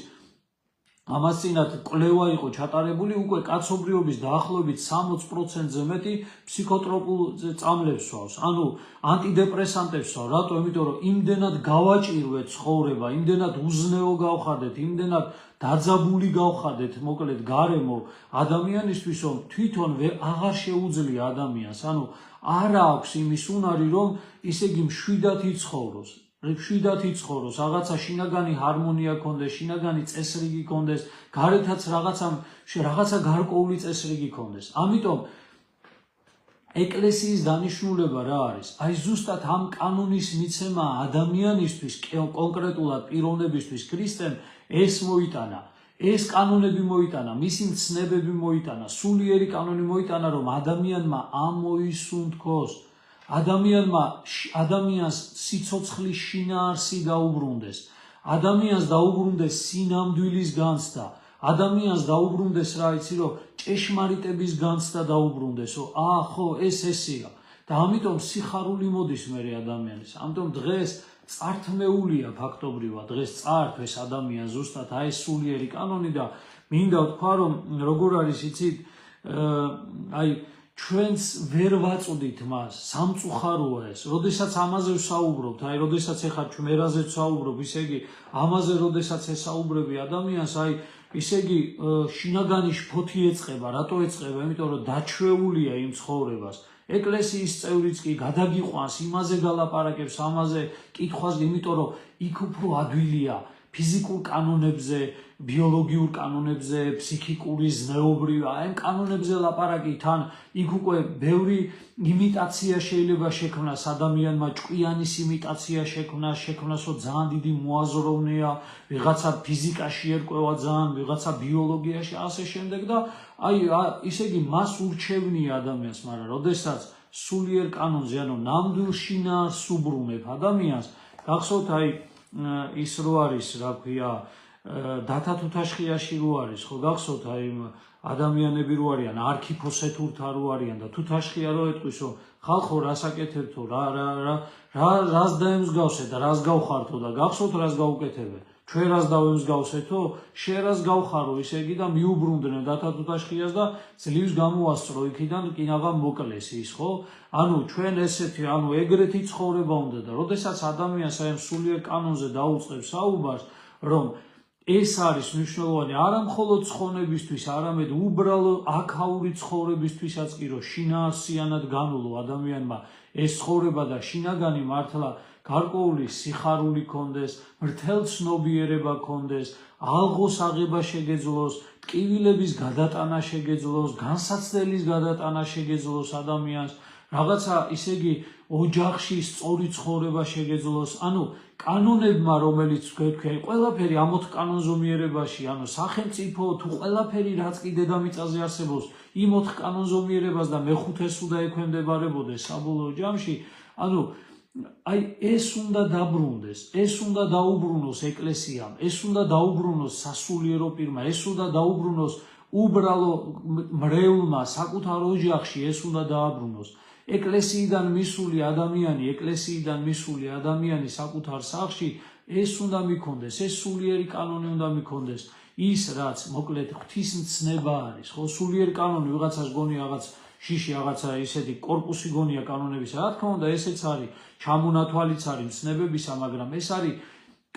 ამას წინათ კვლევა იყო ჩატარებული, უკვე კაცობრიობის დაახლოებით 60%-ზე მეტი ფსიქოტროპულ წამლებს სვავს, ანუ ანტიდეპრესანტებს სვავს. რატო? იმიტომ რომ იმდენად გავაჭირვეთ ცხოვრება, იმდენად უზნეო გავხადეთ, იმდენად დაძაბული გავხადეთ, მოკლედ გარემო ადამიანისთვის, რომ თვითონ აღარ შეუძლია ადამიანს, ანუ არ აქვს იმის უნარი, რომ ისე იგი მშვიდად იცხოვროს. მშვიდად იცხოვროს, რაღაცა შინაგანი ჰარმონია ქონდეს, შინაგანი წესრიგი ქონდეს, გარეთაც რაღაცა გარკვეული წესრიგი ქონდეს. ამიტომ ეკლესიის დანიშნულება რა არის? აი ზუსტად ამ კანონის მიცემა ადამიანისთვის, კონკრეტულად პიროვნებისთვის, ქრისტემ ეს მოიტანა. ეს კანონები მოიტანა, მისი მცნებები მოიტანა, სულიერი კანონი მოიტანა, რომ ადამიანმა ამოისუნთქოს, ადამიანს სიცოცხლის შინაარსი დაუბრუნდეს, ადამიანს დაუბრუნდეს სინამდვილის განცდა, ადამიანს დაუბრუნდეს რა იცი რომ ჭეშმარიტების განცდა დაუბრუნდესო. ხო, ესეა. და ამიტომ სიხარული მოდის მერე ადამიანის. ამიტომ დღეს წართმეულია ფაქტობრივად, დღეს წართ ეს ადამიანს ზუსტად აი ეს სულიერი კანონი და მინდა ვთქვა, რომ როგორ არის იცით, აი ჩვენც ვერ ვაწვდით მას, სამწუხაროა ეს. როდესაც ამაზე ვსაუბრობთ, აი როდესაც ეხლა ჩმერაზე ვსაუბრობ, ისე იგი ამაზე როდესაც ესაუბრები ადამიანს, აი ისე იგი შინაგანი შფოთი ეწყება, რატო ეწყება? იმიტომ რომ დაჩვეულია იმ ცხოვრებას. ეკლესიის წევრიც კი გადაგიყვანს, იმაზე გალაპარაკებს, ამაზე კითხვას, იმიტომ რომ იქ უფრო ადვილია ფიზიკურ კანონებზე, ბიოლოგიურ კანონებზე, ფსიქიკური, ზნეობრივ, აი ამ კანონებზე ლაპარაკი, თან იქ უკვე ბევრი იმიტაცია შეიძლება შექმნას ადამიანმა, ჭკვიანის იმიტაცია შექმნასო ძალიან დიდი მოაზროვნეა, ვიღაცა ფიზიკაში ერკვევა ძალიან, ვიღაცა ბიოლოგიაში, ასე შემდეგ და აი ისე იგი მას ურჩევნია ადამიანს, მაგრამ როდესაც სულიერ კანონზე, ანუ ნამდვილ შინაარსს უბრუნებ ადამიანს, გახსოვთ აი ის რო არის, რა ქვია, დათა თუთაშხიაში რო არის, ხო გახსოვთ აი ადამიანები რო არიან, არქიფოსეთურთა რო არიან და თუთაშხია რო ეტყვის, რომ ხალხო რას აკეთებთო, რას დაემსგავსე და რას გავხართო და გახსოვთ რას გაუკეთებენ? ჩვენ რას დავემსგავსეთო, შენ რას გავხარო, ისე იგი და მიუბრუნდნენ დათათუთაშხიას და ძლივს გამოასწრო იქიდან კინაღამ მოკლეს ის, ხო? ანუ ჩვენ ესეთი, ეგრეთი ცხოვრება უნდა და როდესაც ადამიანს აი ამ სულიერ კანონზე დაუწყებს საუბარს, რომ ეს არის მნიშვნელოვანი არა მხოლოდ ცხონებისთვის, არამედ უბრალო აქაური ცხოვრებისთვისაც კი, რომ შინაარსიანად განულო ადამიანმა ეს ცხოვრება და შინაგანი მართლა გარკვეული სიხარული კონდეს, მრთელ ცნობიერება კონდეს, ალღოს აღება შეგეძლოს, ტკივილების გადატანა შეგეძლოს, განსაცდელის გადატანა შეგეძლოს ადამიანს, რაღაცა ისე იგი ოჯახში სწორი ცხოვრება შეგეძლოს, ანუ კანონებმა, რომელიც თქვენ ყველაფერი ამ 4 კანონზომიერებაში, სახელმწიფო თუ ყველაფერი რაც კი დედამიწაზე არსებობს, იმ 4 კანონზომიერებას და მეხუთეს უნდა ექვემდებარებოდეს საბოლოო ჯამში, აი ეს უნდა დაბრუნდეს, ეს უნდა დაუბრუნოს ეკლესიამ, ეს უნდა დაუბრუნოს სასულიერო პირმა, ეს უნდა დაუბრუნოს უბრალო მრევლმა საკუთარ ოჯახში, ეს უნდა დააბრუნოს. ეკლესიიდან მისული ადამიანი საკუთარ სახლში ეს უნდა მიქონდეს, ეს სულიერი კანონი უნდა მიქონდეს. ის რაც მოკლედ ღვთისმცნება არის, ხო, სულიერი კანონი ვიღაცას გონია რაღაც შიში რაღაცა ისეთი კორპუსი გონია კანონებისა, რა თქმა უნდა ესეც არის, ჩამონათვალიც არის მცნებებისა, მაგრამ ეს არის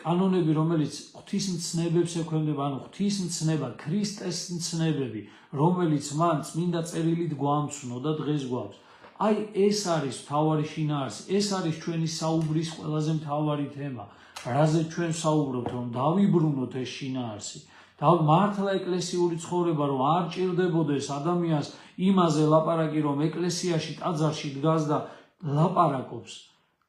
კანონები, რომელიც ღვთისმცნებებს ექვემდებარა, ღვთისმცნება, ქრისტეს მცნებები, რომელიც მან წმინდა წერილით გვამცნო და დღეს გვაქვს. აი ეს არის მთავარი შინაარსი, ეს არის ჩვენი საუბრის ყველაზე მთავარი თემა, რაზე ჩვენ საუბრობთ, რომ დავიბრუნოთ ეს შინაარსი. მართლა ეკლესიური ცხოვრება, რომ არ ჭირდებოდეს ადამიანს იმაზე ლაპარაკი, რომ ეკლესიაში ტაძარში დგას და ლაპარაკობს.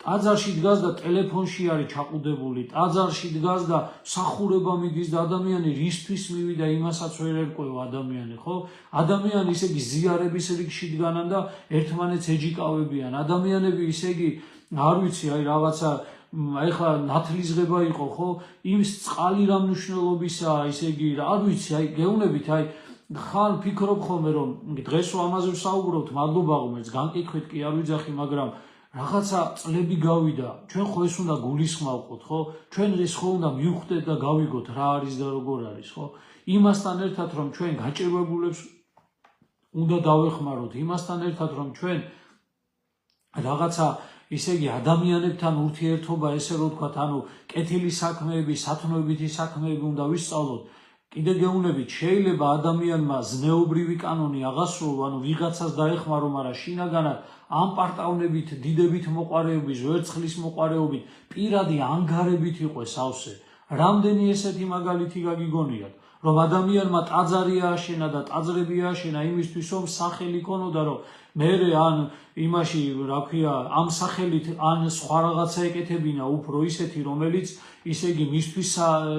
ტაძარში დგას და ტელეფონში არის ჩაყუდებული, ტაძარში დგას და სახურება მიდის და ადამიანი რისთვის მივიდა, იმასაც ვერ ერკვევა ადამიანი, ხო? ადამიანი ისე იგი ზიარების რიგში დგანან და ერთმანეთს ეჯიკავებიან. ადამიანები ისე იგი არ ვიცი, აი რაღაცა ეხლა ნათლისღება იყო, ხო? იმ წყალი რა მნიშვნელობისაა, ისე იგი არ ვიცი, აი გეუბნებით, აი ხან ფიქრობ ხოლმე, რომ დღესო ამაზე ვსაუბრობთ, მადლობა ღმერთს, განკითხვით კი არ ვიძახი, მაგრამ რაღაცა წლები გავიდა, ჩვენ ხო ეს უნდა გულისხმავყოთ, ხო? ჩვენ ეს ხო უნდა მივხვდეთ და გავიგოთ რა არის და როგორ არის, ხო? იმასთან ერთად რომ ჩვენ გაჭირვებულებს უნდა დავეხმაროთ, იმასთან ერთად რომ ჩვენ რაღაცა ისე იგი ადამიანებთან ურთიერთობა, ესე რომ ვთქვათ, კეთილი საქმეები, სათნოებითი საქმეები უნდა ვისწავლოთ. კიდე გეუბნებით, შეიძლება ადამიანმა ზნეობრივი კანონი აღასრულო, ვიღაცას დაეხმარო, მაგრამ შინაგანად ამ პარტავნებით, დიდებით მოყარეობით, ვერცხლის მოყარეობით, პირადი ანგარებით იყო სავსე. რამდენი ესეთი მაგალითი გაგიგონიათ, რომ ადამიანმა ტაძარი ააშენა და ტაძრები ააშენა იმისთვის, რომ სახელი ქონოდა, რომ მერე ან იმაში, რა ქვია, ამ სახელით ან სხვა რაღაცა ეკეთებინა უფრო ისეთი, რომელიც ისე იგი მისთვის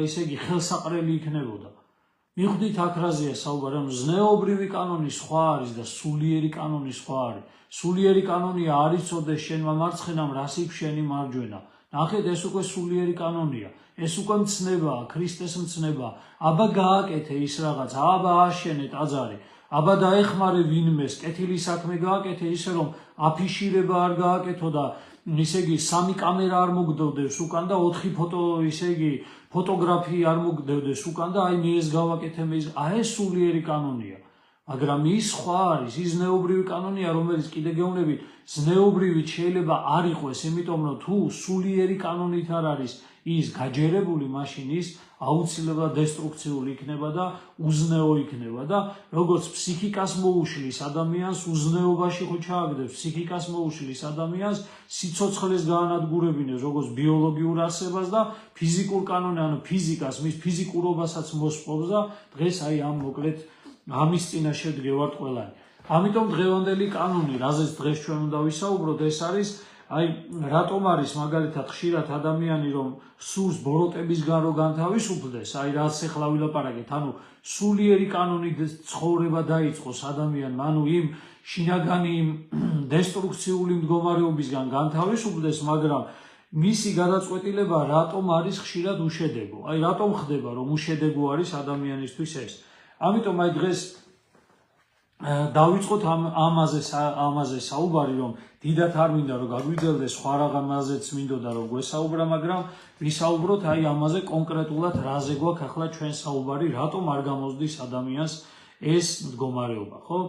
ისე იგი ხელსაყრელი იქნებოდა. მიხვდით აქ რაზეა საუბარი, რომ ზნეობრივი კანონი სხვა არის და სულიერი კანონი სხვა არის. სულიერი კანონია არ იცოდეს შენმა მარცხენამ, რას იქ შენი მარჯვენა. ნახეთ, ეს უკვე სულიერი კანონია. ეს უკვე მცნებაა, ქრისტეს მცნებაა. აბა გააკეთე ის რაღაც, აბა ააშენე ტაძარი, აბა დაეხმარე ვინმეს, კეთილი საქმე გააკეთე ისე რომ აფიშირება არ გააკეთო და ისე იგი 3 კამერა არ მოგდევდეს უკან და 4 ფოტო ისე იგი ფოტოგრაფი არ მოგდევდეს უკან და აი მე ეს გავაკეთე, მე ეს ეს სულიერი კანონია. მაგრამ ის სხვა არის, ის ზნეობრივი კანონია, რომელიც კიდე გეუბნებით, ზნეობრივით შეიძლება არ იყოს, იმიტომ რომ თუ სულიერი კანონით არ არის ის გაჯერებული, მაშინ ის აუცილებლად დესტრუქციული იქნება და უზნეო იქნება და როგორც ფსიქიკას მოუშლის ადამიანს უზნეობაში ხო ჩააგდებს, ფსიქიკას მოუშლის ადამიანს სიცოცხლეს გაანადგურებინებს, როგორც ბიოლოგიურ არსებას და ფიზიკურ კანონი, ფიზიკას, მის ფიზიკურობასაც მოსპობს და დღეს აი ამ მოკლედ ამის წინაშე დგევართ ყველანი. ამიტომ დღევანდელი კანონი, რაზეც დღეს ჩვენ უნდა ვისაუბროთ, ეს არის აი რატომ არის მაგალითად ხშირად ადამიანი რომ სურს ბოროტებისგან რო განთავისუფლდეს, აი რაც ახლა ვილაპარაკეთ, სულიერი კანონით ცხოვრება დაიწყოს ადამიანმა, იმ შინაგანი დესტრუქციული მდგომარეობისგან განთავისუფლდეს, მაგრამ მისი გადაწყვეტილება რატომ არის ხშირად უშედეგო? აი რატომ ხდება რომ უშედეგო არის ადამიანისთვის ეს? ამიტომ აი დღეს დავიწყოთ ამაზე საუბარი, რომ დიდად არ მინდა რომ გაგვიძელდეს, სხვა რაღაცაზეც მინდოდა რომ გვესაუბრა, მაგრამ ვისაუბროთ აი ამაზე კონკრეტულად რაზე გვაქვს ახლა ჩვენ საუბარი, რატომ არ გამოსდის ადამიანს ეს მდგომარეობა, ხო?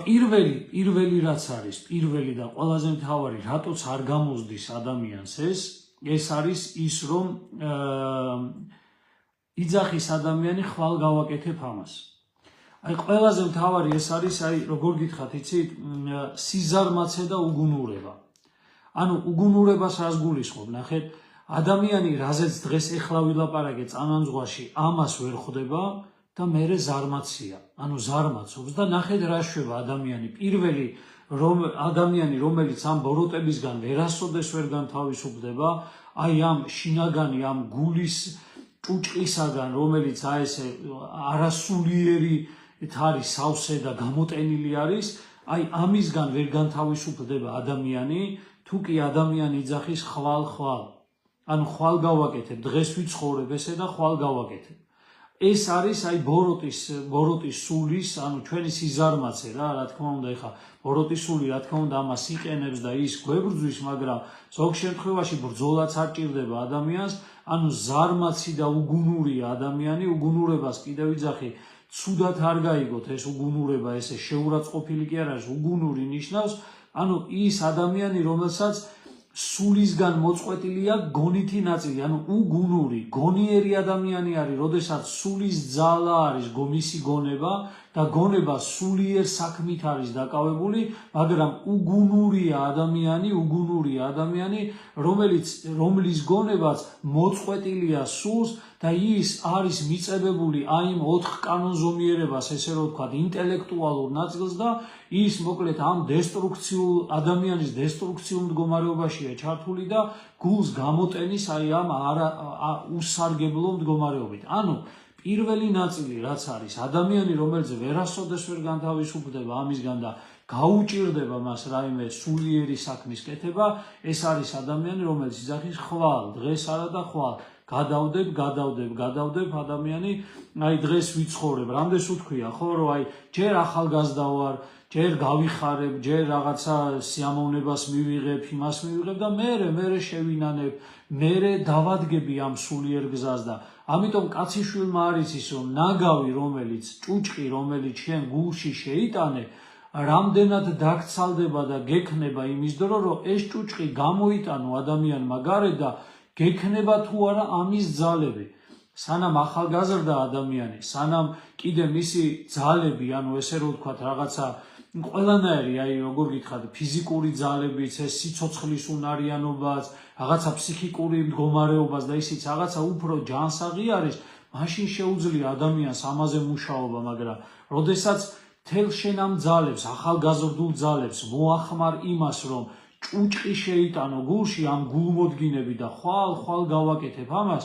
პირველი რაც არის, პირველი და ყველაზე მთავარი, რატოც არ გამოსდის ადამიანს ეს არის ის, რომ იძახის ადამიანი ხვალ გავაკეთებ ამას. აი ყველაზე მთავარი ეს არის, აი როგორ გითხრათ, იცით, სიზარმაცე და უგუნურება. ანუ უგუნურებას რას გულისხმობ, ნახეთ, ადამიანი რაზეც დღეს ეხლა ვილაპარაკე წამამძღვაში, ამას ვერ ხვდება და მერე ზარმაცია. ანუ ზარმაცობს და ნახეთ რა შვება ადამიანი. პირველი ადამიანი, რომელიც ამ ბოროტებისგან ვერასოდეს ვერ განთავისუფლდება, აი ამ შინაგანი, ამ გულის ჭუჭყისაგან, რომელიც აი ესე არასულიერი არის სავსე და გამოტენილი არის, აი ამისგან ვერ განთავისუფლდება ადამიანი, თუ კი ადამიანი იძახის ხვალ. ანუ ხვალ გავაკეთებ, დღეს ვიცხოვრებ ესე და ხვალ გავაკეთებ. ეს არის აი ბოროტის სულის, ანუ ჩვენი სიზარმაცე რა თქმა უნდა, ეხა ბოროტის სული რა თქმა უნდა ამას იყენებს და ის გვებრძვის, მაგრამ ზოგ შემთხვევაში ბრძოლაც არ ჭირდება ადამიანს, ანუ ზარმაცი და უგუნურია ადამიანი, უგუნურებას კიდევ ვიძახი, ცუდად არ გაიგოთ ეს უგუნურება, ესე შეურაცხყოფილი კი არ არის, უგუნური ნიშნავს, ანუ ის ადამიანი, რომელსაც სულისგან მოწყვეტილია გონითი ნაწილი, ანუ უგუნური, გონიერი ადამიანი არის, როდესაც სულის ძალა არის მისი გონება და გონება სულიერ საქმით არის დაკავებული, მაგრამ უგუნურია ადამიანი, რომლის გონებაც მოწყვეტილია სულს და ის არის მიწებებული აი იმ 4 კანონზომიერებას, ესე რომ ვთქვათ, ინტელექტუალურ ნაწილს და ის მოკლედ ამ ადამიანის დესტრუქციულ მდგომარეობაშია ჩართული და გულს გამოტენის აი ამ უსარგებლო მდგომარეობით. ანუ პირველი ნაწილი რაც არის, ადამიანი, რომელიც ვერასოდეს ვერ განთავისუფლდება ამისგან და გაუჭირდება მას რაიმე სულიერი საქმის კეთება, ეს არის ადამიანი, რომელიც იძახის ხვალ, დღეს არა და ხვალ. გადავდებ ადამიანი, აი დღეს ვიცხოვრებ, რამდენს უთქვია, ხო, რომ აი ჯერ ახალგაზრდა ვარ, ჯერ გავიხარებ, ჯერ რაღაცა სიამოვნებას მივიღებ, იმას მივიღებ და მერე შევინანებ, მერე დავადგები ამ სულიერ გზას და ამიტომ კაციშვილმა არის ის, რომ ნაგავი, რომელიც ჭუჭყი, რომელიც შენ გულში შეიტანე, რამდენად დაგცალდება და გექნება იმის დრო, რომ ეს ჭუჭყი გამოიტანო ადამიანმა გარეთ და გექნება თუ არა ამის ძალები. სანამ ახალგაზრდა ადამიანი, სანამ კიდე მისი ძალები, ანუ ესე რომ ვთქვათ, რაღაცა ყველანაირი, აი როგორ გითხრათ, ფიზიკური ძალებიც, ეს სიცოცხლის უნარიანობაც, რაღაცა ფსიქიკური მდგომარეობას და ისიც რაღაცა უფრო ჯანსაღი არის, მაშინ შეუძლია ადამიანს ამაზე მუშაობა, მაგრამ როდესაც თელ შენ ამ ძალებს, ახალგაზრდულ ძალებს მოახმარ იმას, რომ ჭუჭყი შეიტანო გულში, ამ გულმოდგინები და ხვალ გავაკეთებ ამას,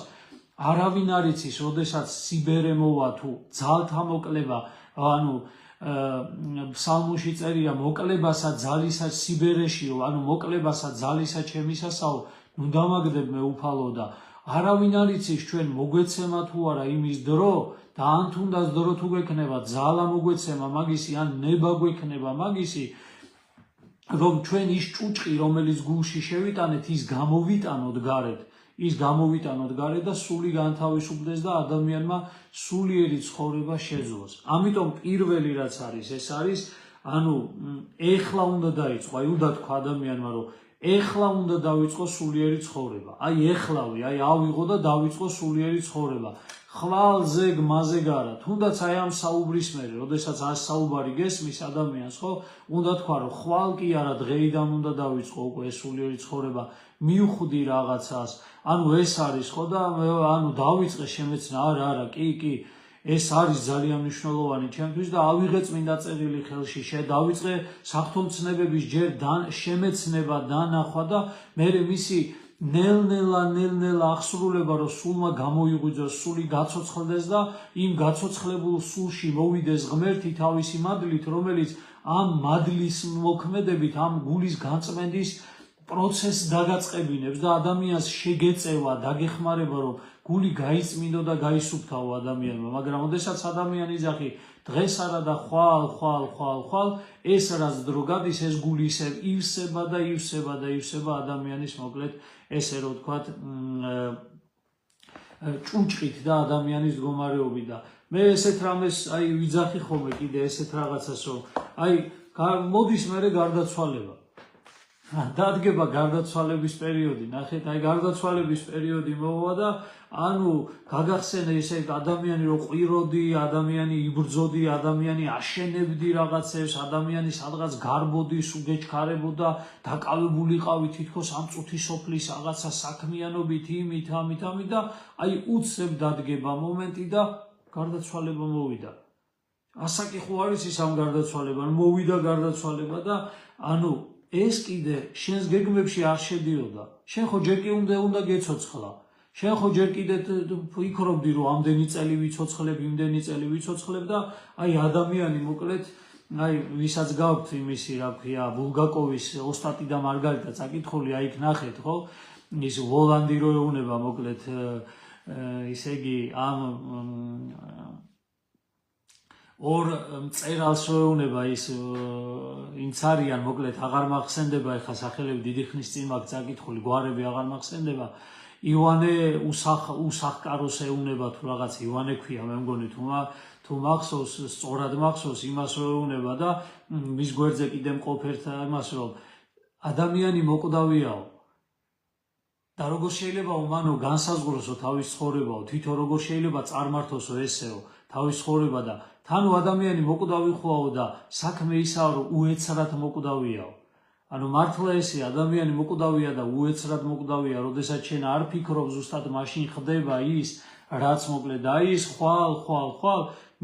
არავინ არ იცის, როდესაც სიბერე მოვა თუ ძალთა მოკლება, ანუ ფსალმუში წერია მოკლებასა ძალისა სიბერეშიო, ანუ მოკლებასა ძალისა ჩემისასაო, ნუ დამაგდებ მე უფალო და არავინ არ იცის ჩვენ მოგვეცემა თუ არა იმის დრო და ან თუნდაც დრო თუ გვექნება ძალა მოგვეცემა მაგისი, ან ნება გვექნება მაგისი, რომ ჩვენ ის ჭუჭყი, რომელიც გულში შევიტანეთ, ის გამოვიტანოთ გარეთ და სული განთავისუფლდეს და ადამიანმა სულიერი ცხოვრება შეძლოს. ამიტომ პირველი რაც არის, ეს არის, ანუ ეხლა უნდა დაიწყო, აი უნდა თქვა ადამიანმა, რომ ეხლა უნდა დავიწყო სულიერი ცხოვრება. აი ეხლავე, აი ავიღო და დავიწყო სულიერი ცხოვრება. ხვალ ზეგ მაზეგ არა, თუნდაც აი ამ საუბრის მერე, როდესაც ამ საუბარი გესმის ადამიანს, ხო, უნდა თქვა, რომ ხვალ კი არა, დღეიდან უნდა დავიწყო უკვე ეს სულიერი ცხოვრება, მივხვდი რაღაცას, ანუ ეს არის, ხო და ანუ დავიწყე შემეცნა, არა, კი, ეს არის ძალიან მნიშვნელოვანი ჩემთვის და ავიღე წმინდა წერილი ხელში, დავიწყე საფრთხომცნებების ჯერ შემეცნება, დანახვა და მერე მისი ნელ-ნელა აღსრულება, რომ სულმა გამოიღვიძოს, სული გაცოცხლდეს და იმ გაცოცხლებულ სულში მოვიდეს ღმერთი თავისი მადლით, რომელიც ამ მადლის მოქმედებით, ამ გულის განწმენდის პროცესს დაგაწყებინებს და ადამიანს შეგეწევა, დაგეხმარება, რომ გული გაიწმინდო და გაისუფთავო ადამიანმა, მაგრამ ოდესაც ადამიანი იძახი დღეს არა და ხვალ ეს რაც დრო გადის ეს გული ისევ ივსება და ივსება ადამიანის მოკლედ ესე რომ ვთქვათ ჭუჭყით და ადამიანის მდგომარეობით და მე ესეთ რამეს აი ვიძახი ხოლმე კიდე ესეთ რაღაცას რომ აი მოდის მერე გარდაცვალება დადგება გარდაცვალების პერიოდი ნახეთ აი გარდაცვალების პერიოდი მოვა და ანუ გაგახსენე ესე ადამიანი რო ყვიროდი ადამიანი იბრძოდი ადამიანი აშენებდი რაღაცებს ადამიანი სადღაც გარბოდი სუგეჩქარებოდა დაკავებულიყავი თითქოს ამ წუთის სოფლის რაღაცა საქმიანობით იმით ამით და აი უცებ დადგება მომენტი და გარდაცვალება მოვიდა ასაკი ხო არის ის ამ გარდაცვალება მოვიდა გარდაცვალება და ანუ ეს კიდე შენს გეგმებში არ შედიოდა შენ ხო ჯერ კი უნდა გეცოცხლა შენ ხო ჯერ კიდე ფიქრობდი რომ ამდენი წელი ვიცოცხლებ იმდენი წელი ვიცოცხლებ და აი ადამიანი მოკლედ აი ვისაც გაქვთ იმისი რა ქვია ბულგაკოვის ოსტატი და მარგარიტა წაკითხული აი იქ ნახეთ ხო ის ვოლანდი რო ეუნება მოკლედ ისე იგი ამ ორ მწერალს რო ეუნება ის ინც არიან მოკლედ აღარ მახსენდება ეხა სახელები დიდი ხნის წინ მაქვს წაკითხული გვარები აღარ მახსენდება ივანე უსახკაროს ეუნება თუ რაღაც ივანე ქვია მე მგონი თუ მახსოვს სწორად მახსოვს იმას რო ეუნება და მის გვერდზე კიდე მყოფერთ იმას რომ ადამიანი მოკვდავიაო და როგორ შეიძლება მანო განსაზღვროსო თავის ცხოვრებაო თვითონ როგორ შეიძლება წარმართოსო ესეო თავის ცხოვრება და თანო ადამიანი მოკვდავი ხოაო და საქმე ისაა რომ უეცრად მოკვდავიაო ანუ მართლა ესე ადამიანი მოკვდავია და უეცრად მოკვდავია როდესაც შენ არ ფიქრობ ზუსტად მაშინ ხდება ის რაც მოკლედ აი ის ხვალ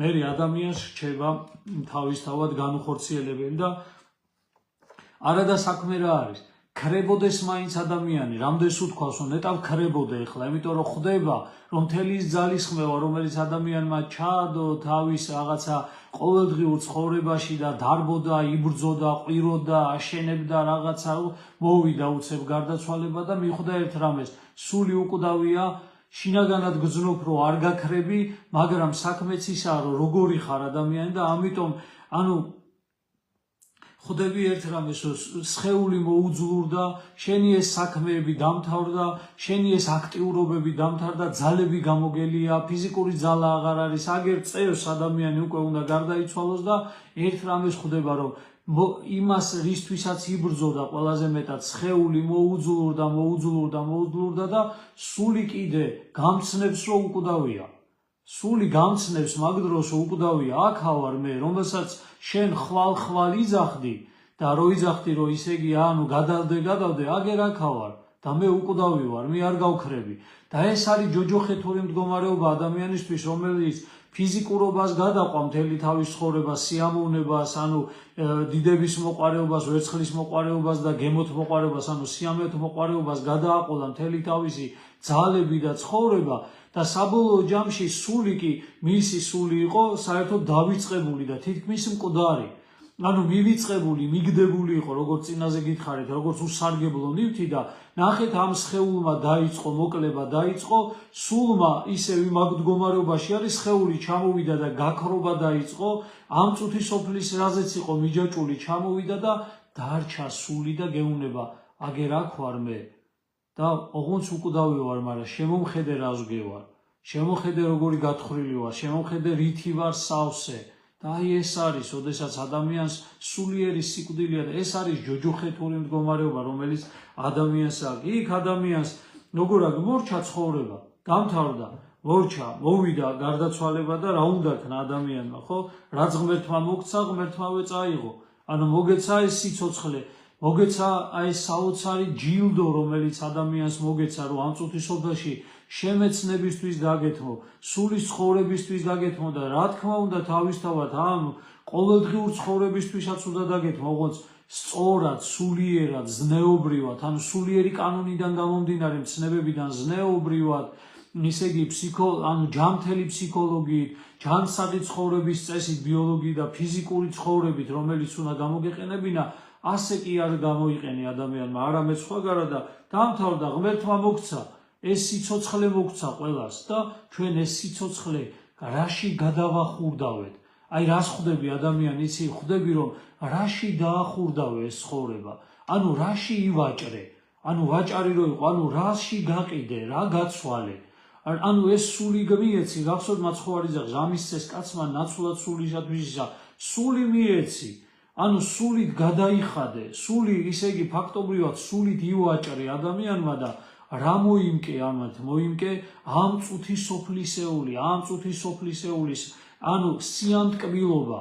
მე ადამიანს რჩება თავისთავად განუხორციელებელი და არადა საქმე რა არის ქრებოდეს მაინც ადამიანი რამდენს უთქვას რომ ნეტავ ქრებოდე ეხლა იმიტომ რომ ხდება რომ მთელი ის ძალისხმევა რომელიც ადამიანმა ჩაადო თავის რაღაცა ყოველდღიურ ცხოვრებაში და დარბოდა იბრძოდა ყვიროდა აშენებდა რაღაცა მოვიდა უცებ გარდაცვალება და მიხვდა ერთ რამეს სული უკვდავია შინაგანად გძნობ რომ არ გაქრები მაგრამ საქმეც ისაა რომ როგორი ხარ ადამიანი და ამიტომ ანუ ხდები ერთ რამეს სხეული მოუძლურდა შენი ეს საქმეები დამთავრდა შენი ეს აქტიურობები დამთავრდა ძალები გამოგელია ფიზიკური ძალა აღარ არის აგერ წევს ადამიანი უკვე უნდა გარდაიცვალოს და ერთ რამეს ხდება რომ იმას რისთვისაც იბრძოდა ყველაზე მეტად სხეული მოუძლურდა და სული კიდე გამცნებს რომ უკვდავია სული გამცნებს მაგ დროს უკვდავია აქ ვარ მე რომელსაც შენ ხვალ იძახდი და რო იძახდი რომ ისე იგი ანუ გადავდე აგერ აქ ვარ და მე უკვდავი ვარ მე არ გავქრები და ეს არის ჯოჯოხეთური მდგომარეობა ადამიანისთვის რომელიც ფიზიკურობას გადაყვა მთელი თავის ცხოვრებას სიამოვნებას ანუ დიდების მოყარეობას ვერცხლის მოყარეობას და გემოთ მოყარეობას ანუ სიამოვნებთ მოყარეობას გადააყოლა მთელი თავისი ძალები და ცხოვრება და საბოლოო ჯამში სული კი მისი სული იყო საერთოდ დავიწყებული და თითქმის მკვდარი ანუ მივიწყებული მიგდებული იყო როგორც წინაზე გითხარით როგორც უსარგებლო ნივთი და ნახეთ ამ სხეულმა დაიწყო მოკლება დაიწყო სულმა ისევ იმ მდგომარეობაში არის სხეული ჩამოვიდა და გაქრობა დაიწყო ამ წუთის სოფლის რაზეც იყო მიჯაჭული ჩამოვიდა და დარჩა სული და გეუნება აგერ აქ ვარ მე და ოღონდ უკვდავი ვარ მაგრამ შემომხედე რას გევარ შემოხედე როგორი გათხრილი ვარ შემოხედე რითი ვარ სავსე და აი ეს არის ოდესაც ადამიანს სულიერი სიკვდილია და ეს არის ჯოჯოხეთური მდგომარეობა რომელიც ადამიანს აქვს იქ ადამიანს როგორ აღმორჩა ცხოვრება დამთავრდა მორჩა მოვიდა გარდაცვალება და რა უნდა ქნა ადამიანმა ხო რაც ღმერთმა მოგცა ღმერთმავე წაიღო ანუ მოგეცა ეს სიცოცხლე მოგეცა აი საოცარი ჯილდო რომელიც ადამიანს მოგეცა რომ ამ წუთის სოფელში შემეცნებისთვის დაგეთმო სულის ცხოვრებისთვის დაგეთმო და რა თქმა უნდა თავისთავად ამ ყოველდღიურ ცხოვრებისთვისაც უნდა დაგეთმო ოღონდ სწორად სულიერად ზნეობრივად ანუ სულიერი კანონიდან გამომდინარე მცნებებიდან ზნეობრივად ისე იგი ანუ ჯანმრთელი ფსიქოლოგიით ჯანსაღი ცხოვრების წესით ბიოლოგიით და ფიზიკური ცხოვრებით რომელიც უნდა გამოგეყენებინა ასე კი არ გამოიყენი ადამიანმა არამედ სხვაგარად და დამთავრდა ღმერთმა მოგცა ეს სიცოცხლე მოგცა ყველას და ჩვენ ეს სიცოცხლე რაში გადავახურდავეთ აი რას ხვდები ადამიანი, იცი, ხვდები რომ რაში დაახურდავე ეს ცხოვრება, ანუ რაში ივაჭრე, ანუ ვაჭარი რო იყო, ანუ რაში გაყიდე, რა გაცვალე, ანუ ეს სული მიეცი, გახსოვთ მაცხოვარიძე ღამისცეს კაცმა ნაცვლად სულისათვისა, სული მიეცი, ანუ სულით გადაიხადე, სული ისე იგი ფაქტობრივად სულით ივაჭრე ადამიანმა და რა მოიმკე ამათ, მოიმკე ამ წუთის სოფლისეული, ამ წუთის სოფლისეულის, ანუ სიამტკბილობა,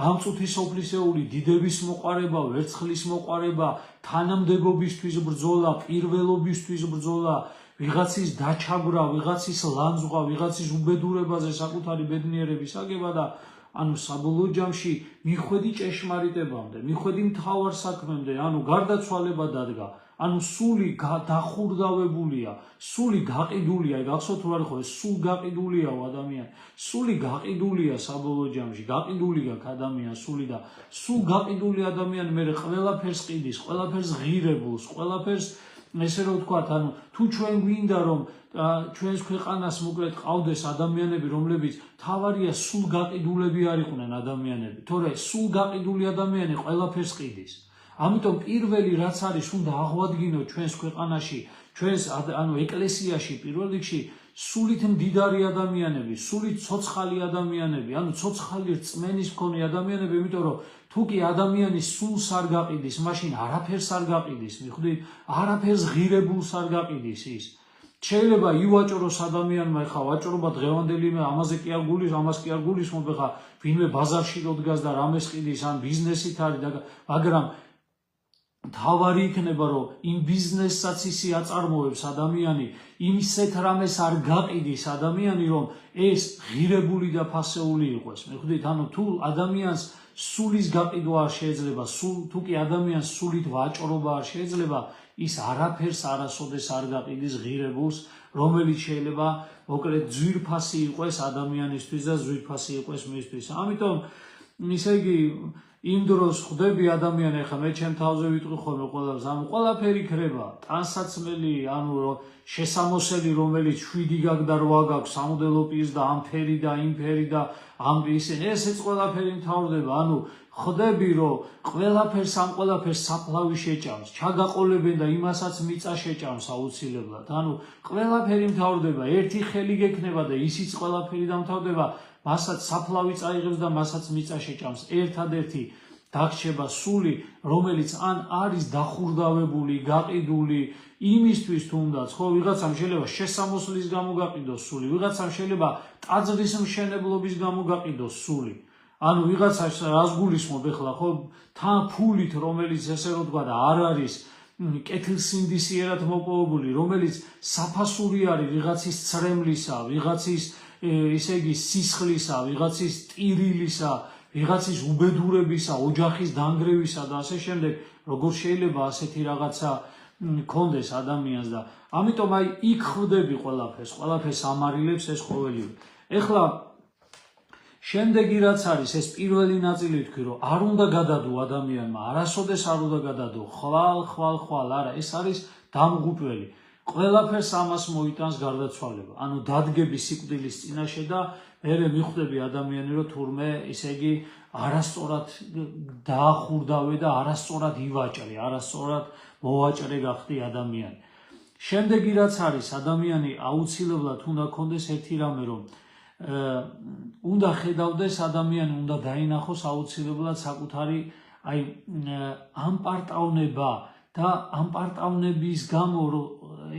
ამ წუთის სოფლისეული დიდების მოყარება, ვერცხლის მოყარება, თანამდებობისთვის ბრძოლა, პირველობისთვის ბრძოლა, ვიღაცის დაჩაგვრა, ვიღაცის ლანძღვა, ვიღაცის უბედურებაზე საკუთარი ბედნიერების აგება და ანუ საბოლოო ჯამში მიხვედი ჭეშმარიტებამდე, მიხვედი მთავარ საქმემდე, ანუ გარდაცვალება დადგა. ანუ სული დახურდავებულია, სული გაყიდულია, გახსოვთ თუ არ ხო, ეს სულ გაყიდულიაო ადამიანი, სული გაყიდულია საბოლოო ჯამში, გაყიდული გაქვს ადამიანს სული და სულ გაყიდული ადამიანი მე ყველაფერს ყიდის, ყველაფერს ღირებულს, ყველაფერს ესე რომ ვთქვათ, ანუ თუ ჩვენ გვინდა რომ ჩვენს ქვეყანას მოკლედ ყავდეს ადამიანები, რომლებიც თავარია სულ გაყიდულები არ იყვნენ ადამიანები, თორე სულ გაყიდული ადამიანი ყველაფერს ყიდის. ამიტომ პირველი რაც არის უნდა აღვადგინოთ ჩვენს ქვეყანაში, ჩვენს ანუ ეკლესიაში პირველ რიგში სულით მდიდარი ადამიანები, სულით ცოცხალი ადამიანები, ანუ ცოცხალი რწმენის მქონე ადამიანები, იმიტომ რომ თუ კი ადამიანის სულს არ გაყიდის, მაშინ არაფერს არ გაყიდის, მიხვდით, არაფერს ღირებულს არ გაყიდის ის. შეიძლება ივაჭროს ადამიანმა, ეხლა ვაჭრობა დღევანდელი ამაზე კი არ გulis, ამას კი არ გulisმობ, ეხლა ვინმე ბაზარში რო დგას და რამეს ყიდის, ან ბიზნესით არის და მაგრამ თავარი იქნება რომ იმ ბიზნესსაც ისი აწარმოებს ადამიანი, იმისეთ რამეს არ გაყიდის ადამიანი, რომ ეს ღირებული და ფასეული იყოს. მიხვდით, ანუ თუ ადამიანს სულის გაყიდვა არ შეიძლება, თუ კი ადამიანს სულით ვაჭრობა არ შეიძლება, ის არაფერს არასოდეს არ გაყიდის ღირებულს, რომელიც შეიძლება მოკლედ ძვირფასი იყოს ადამიანისთვის და ძვირფასი იყოს მისთვის. ამიტომ ისე იგი იმ დროს ხვდები ადამიანი, ახლა მე ჩემ თავზე ვიტყვი ხოლმე ყველას, ანუ ყველაფერი ქრება, ტანსაცმელი, ანუ შესამოსელი, რომელიც 7 გაქვს და 8 გაქვს, სამოდელო პირს და ამ ფერი და იმ ფერი და ამ ისინი, ესეც ყველაფერი მთავრდება, ანუ ხვდები რომ ყველაფერს ამ ყველაფერს საფლავი შეჭამს, ჩაგაყოლებენ და იმასაც მიწა შეჭამს აუცილებლად, ანუ ყველაფერი მთავრდება, ერთი ხელი გექნება და ისიც ყველაფერი დამთავრდება, მასაც საფლავი წაიღებს და მასაც მიწა შეჭამს. ერთადერთი დაგრჩება სული, რომელიც ან არის დახურდავებული, გაყიდული იმისთვის თუნდაც, ხო, ვიღაცამ შეიძლება შესამოსლის გამო გაყიდოს სული, ვიღაცამ შეიძლება ტაძრის მშენებლობის გამო გაყიდოს სული. ანუ ვიღაცას რას გულისხმობ ეხლა, ხო, თან ფულით, რომელიც ესე რომ თქვა და არ არის კეთილსინდისიერად მოპოვებული, რომელიც საფასური არის ვიღაცის ცრემლისა, ვიღაცის ისე იგი სისხლისა, ვიღაცის ტირილისა, ვიღაცის უბედურებისა, ოჯახის დანგრევისა და ასე შემდეგ, როგორ შეიძლება ასეთი რაღაცა კონდეს ადამიანს და ამიტომ აი იქ ხვდები ყველაფერს ამარილებს ეს ყოველივე. ეხლა შემდეგი რაც არის ეს პირველი ნაწილი ვთქვი რომ არ უნდა გადადო ადამიანმა, არასოდეს არ უნდა გადადო, ხვალ, არა, ეს არის დამღუპველი. ყველაფერს ამას მოიტანს გარდაცვალება, ანუ დადგები სიკვდილის წინაშე და მერე მიხვდები ადამიანი რომ თურმე ისე იგი არასწორად დაახურდავე და არასწორად ივაჭრე, არასწორად მოვაჭრე გახდი ადამიანი. შემდეგი რაც არის ადამიანი აუცილებლად უნდა კონდეს ერთი რამე რომ უნდა ხედავდეს ადამიანი, უნდა დაინახოს აუცილებლად საკუთარი აი ამ პარტავნება და ამ პარტავნების გამო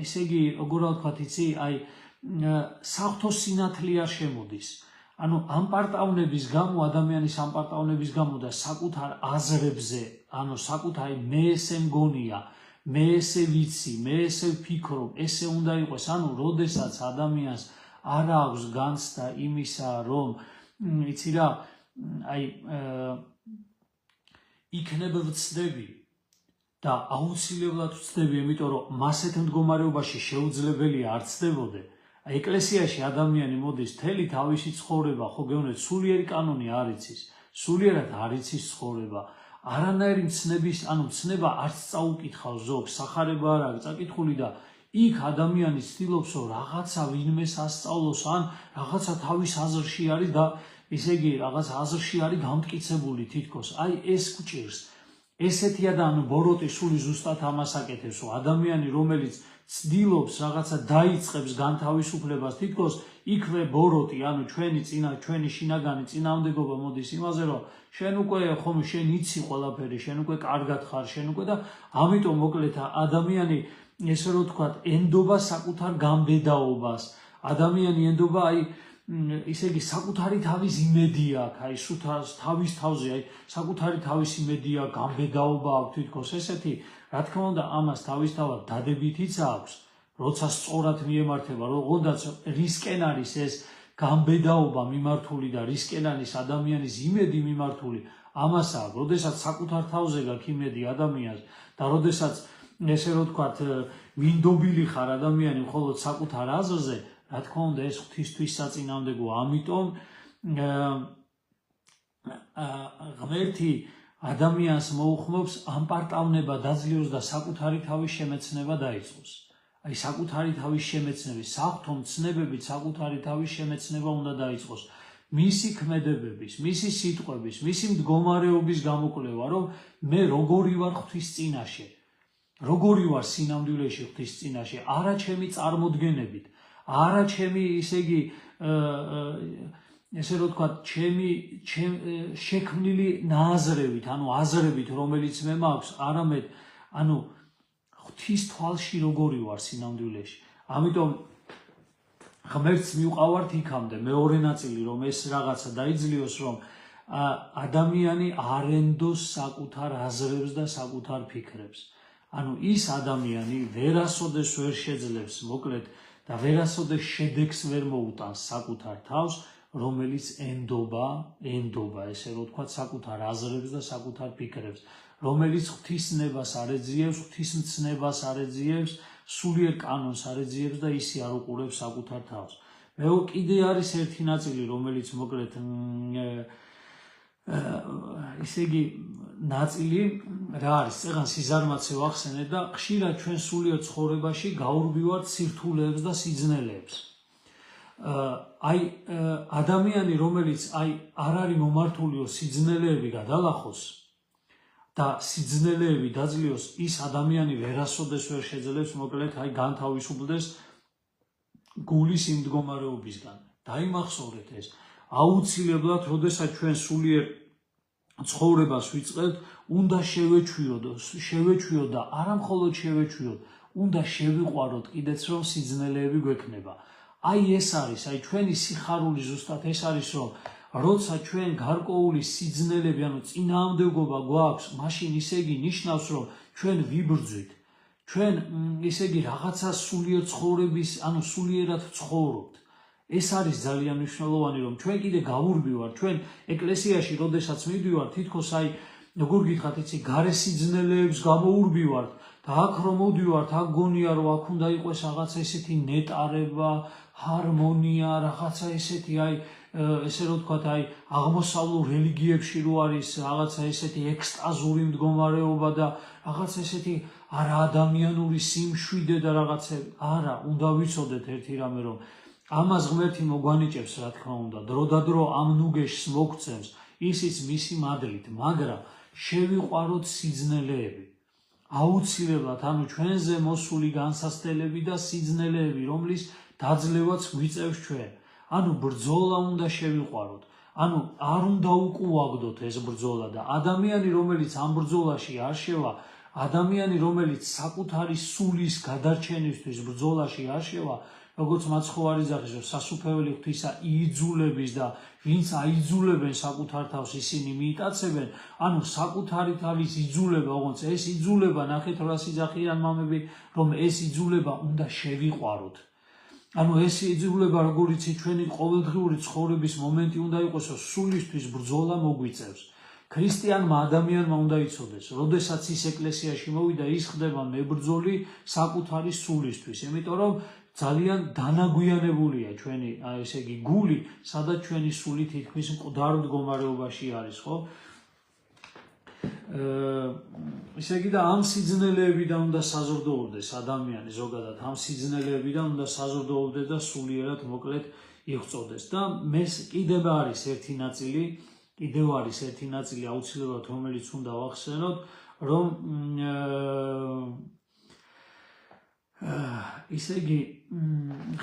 ესე იგი როგორ ვთქვათ, იცი, აი საღვთო სინათლე არ შემოდის. ანუ ამ პარტავნების გამო, ადამიანის ამ პარტავნების გამო და საკუთარ აზრებზე, ანუ საკუთარი მე ესე მგონია, მე ესე ვიცი, მე ესე ვფიქრობ, ესე უნდა იყოს, ანუ როდესაც ადამიანს არ აქვს განცდა იმისა, რომ იცი რა, აი იქნებ ვცდები და აუცილებლად ვცდები, იმიტომ რომ მასეთ მდგომარეობაში შეუძლებელია არ ცდებოდე. ეკლესიაში ადამიანი მოდის მთელი თავისი ცხოვრება, ხო გეუბნეთ, სულიერი კანონი არ იცის, სულიერად არ იცის ცხოვრება, არანაირი მცნების, ანუ მცნება არც წაუკითხავს ზოგს, სახარება არ არის წაკითხული და იქ ადამიანი ცდილობს რომ რაღაცა ვინმეს ასწავლოს, ან რაღაცა თავის აზრში არის და ისე იგი რაღაც აზრში არის გამტკიცებული თითქოს. აი ეს გვჭირს. ესეთი ანუ ბოროტი სული ზუსტად ამას აკეთებს, რომ ადამიანი, რომელიც ცდილობს რაღაცა დაიწყებს განთავისუფლებას, თითქოს იქვე ბოროტი, ანუ ჩვენი შინაგანი წინააღმდეგობა მოდის იმაზე, რომ შენ უკვე ხომ შენ იცი ყველაფერი, შენ უკვე კარგად ხარ, შენ უკვე და ამიტომ მოკლედ ადამიანი ესე რომ ვთქვათ, ენდობა საკუთარ გამბედაობას. ადამიანი ენდობა აი ისე იგი საკუთარი თავის იმედი აქვს, აი თავის თავზე, აი საკუთარი თავის იმედი აქვს, გამბედაობა აქვს თითქოს ესეთი, რა თქმა უნდა, ამას თავისთავად დადებითიც აქვს, როცა სწორად მიემართება, როგორაც რისკენ არის ეს გამბედაობა მიმართული და რისკენ არის ადამიანის იმედი მიმართული, ამას აქვს, როდესაც საკუთარ თავზე გაქვს იმედი ადამიანს და როდესაც ესე რომ ვთქვათ, მინდობილი ხარ ადამიანი მხოლოდ საკუთარ აზრზე, რა თქმა უნდა, ეს ღვთისთვის საწინააღმდეგოა. ამიტომ ღმერთი ადამიანს მოუხმობს ამპარტავნება დაძლევოს და საკუთარი თავის შემეცნება დაიწყოს. აი საკუთარი თავის შემეცნების, საღვთო მცნებებით საკუთარი თავის შემეცნება უნდა დაიწყოს. მისი ქმედებების, მისი სიტყვების, მისი მდგომარეობის გამოკვლევა, რომ მე როგორი ვარ ღვთის წინაშე. როგორი ვარ სინამდვილეში ღვთის წინაშე, არა ჩემი წარმოდგენებით, არა ჩემი ისე იგი ესე რომ ვთქვათ, ჩემი შექმნილი ნააზრევით, ანუ აზრებით, რომელიც მე მაქვს, არამედ ანუ ღვთის თვალში როგორი ვარ სინამდვილეში. ამიტომ ღმერთს მივყავართ იქამდე, მეორე ნაწილი, რომ ეს რაღაცა დაიძლიოს, რომ ადამიანი არ ენდოს საკუთარ აზრებს და საკუთარ ფიქრებს. ანუ ის ადამიანი ვერასოდეს ვერ შეძლებს მოკლედ და ვერასოდეს შედეგს ვერ მოუტანს საკუთარ თავს, რომელიც ენდობა, ესე რომ ვთქვათ, საკუთარ აზრებს და საკუთარ ფიქრებს, რომელიც ღვთისნებას არ ეძიებს, ღვთისმცნებას არ ეძიებს, სულიერ კანონს არ ეძიებს და ისე არ უყურებს საკუთარ თავს. კიდე არის ერთი ნაწილი, რომელიც მოკლედ ისე იგი ნაწილი რა არის, წეგან სიზარმაცე ვახსენეთ და ხშირად ჩვენ სულიერ ცხოვრებაში გაურბივართ სირთულეებს და სიძნელეებს. აი ადამიანი, რომელიც აი არ არის მომართულიო სიძნელეები გადალახოს და სიძნელეები დაძლიოს, ის ადამიანი ვერასოდეს ვერ შეძლებს მოკლედ აი განთავისუფლდეს გულის იმ მდგომარეობისგან. დაიმახსოვრეთ ეს. აუცილებლად, როდესაც ჩვენ სულიერ ცხოვრებას ვიწყებთ, უნდა შევეჩვიოთ და არა მხოლოდ შევეჩვიოთ, უნდა შევიყვაროთ კიდეც რომ სიძნელეები გვექნება. აი ეს არის, აი ჩვენი სიხარული ზუსტად ეს არის, რომ როცა ჩვენ გარკვეული სიძნელები, ანუ წინააღმდეგობა გვაქვს, მაშინ ისე იგი ნიშნავს, რომ ჩვენ ვიბრძვით. ჩვენ ისე იგი რაღაცა სულიერ ცხოვრების, ანუ სულიერად ცხოვრობთ. ეს არის ძალიან მნიშვნელოვანი, რომ ჩვენ კიდე გავურბივართ, ჩვენ ეკლესიაში, როდესაც მივდივართ, თითქოს აი როგორ გითხრათ, იცი, გარე სიძნელეებს გამოურბივართ და აქ რომ მოვდივართ, აქ გონია, რომ აქ უნდა იყოს რაღაცა ესეთი ნეტარება, ჰარმონია, რაღაცა ესეთი აი ესე რომ ვთქვათ, აი აღმოსავლურ რელიგიებში რო არის რაღაცა ესეთი ექსტაზური მდგომარეობა და რაღაცა ესეთი არაადამიანური სიმშვიდე და რაღაცები, არა, უნდა ვიცოდეთ ერთი რამე, რომ ამას ღმერთი მოგვანიჭებს, რა თქმა უნდა, დრო და დრო ამ ნუგეშს მოგცემს, ისიც მისი მადლით, მაგრამ შევიყვაროთ სიძნელეები. აუცილებლად, ანუ ჩვენზე მოსული განსასწრებელი და სიძნელეები, რომლის დაძლევაც გვიწევს ჩვენ. ანუ ბრძოლა უნდა შევიყვაროთ. ანუ არ უნდა უკუაგდოთ ეს ბრძოლა და ადამიანი, რომელიც ამ ბრძოლაში არ შევა, ადამიანი, რომელიც საკუთარი სულის გადარჩენისთვის ბრძოლაში არ შევა, როგორც მაცხოვარი ძახის, რომ სასუფეველი ღვთისა იძულების და ვინც აიძულებენ საკუთარ თავს, ისინი მიიტაცებენ, ანუ საკუთარი თავის იძულება, ოღონდ ეს იძულება, ნახეთ რა სიძახიან მამები, რომ ეს იძულება უნდა შევიყვაროთ. ანუ ეს იძულება, როგორიც ჩვენი ყოველდღიური ცხოვრების მომენტი უნდა იყოს, რომ სულისთვის ბრძოლა მოგვიწევს. ქრისტიანმა ადამიანმა უნდა იცოდეს, როდესაც ის ეკლესიაში მოვიდა, ის ხდება მებრძოლი საკუთარი სულისთვის, იმიტომ რომ ძალიან დანაგვიანებულია ჩვენი, ესე იგი, გული, სადაც ჩვენი სული თითქმის მკვდარ მდგომარეობაში არის, ხო? ისე იგი და ამ სიძნელეებიდან უნდა საზრდოობდეს ადამიანი ზოგადად, ამ სიძნელეებიდან უნდა საზრდოობდეს და სულიერად მოკლედ იღვწოდეს და მეს კიდევ არის ერთი ნაწილი აუცილებლად რომელიც უნდა ვახსენოთ რომ ისე იგი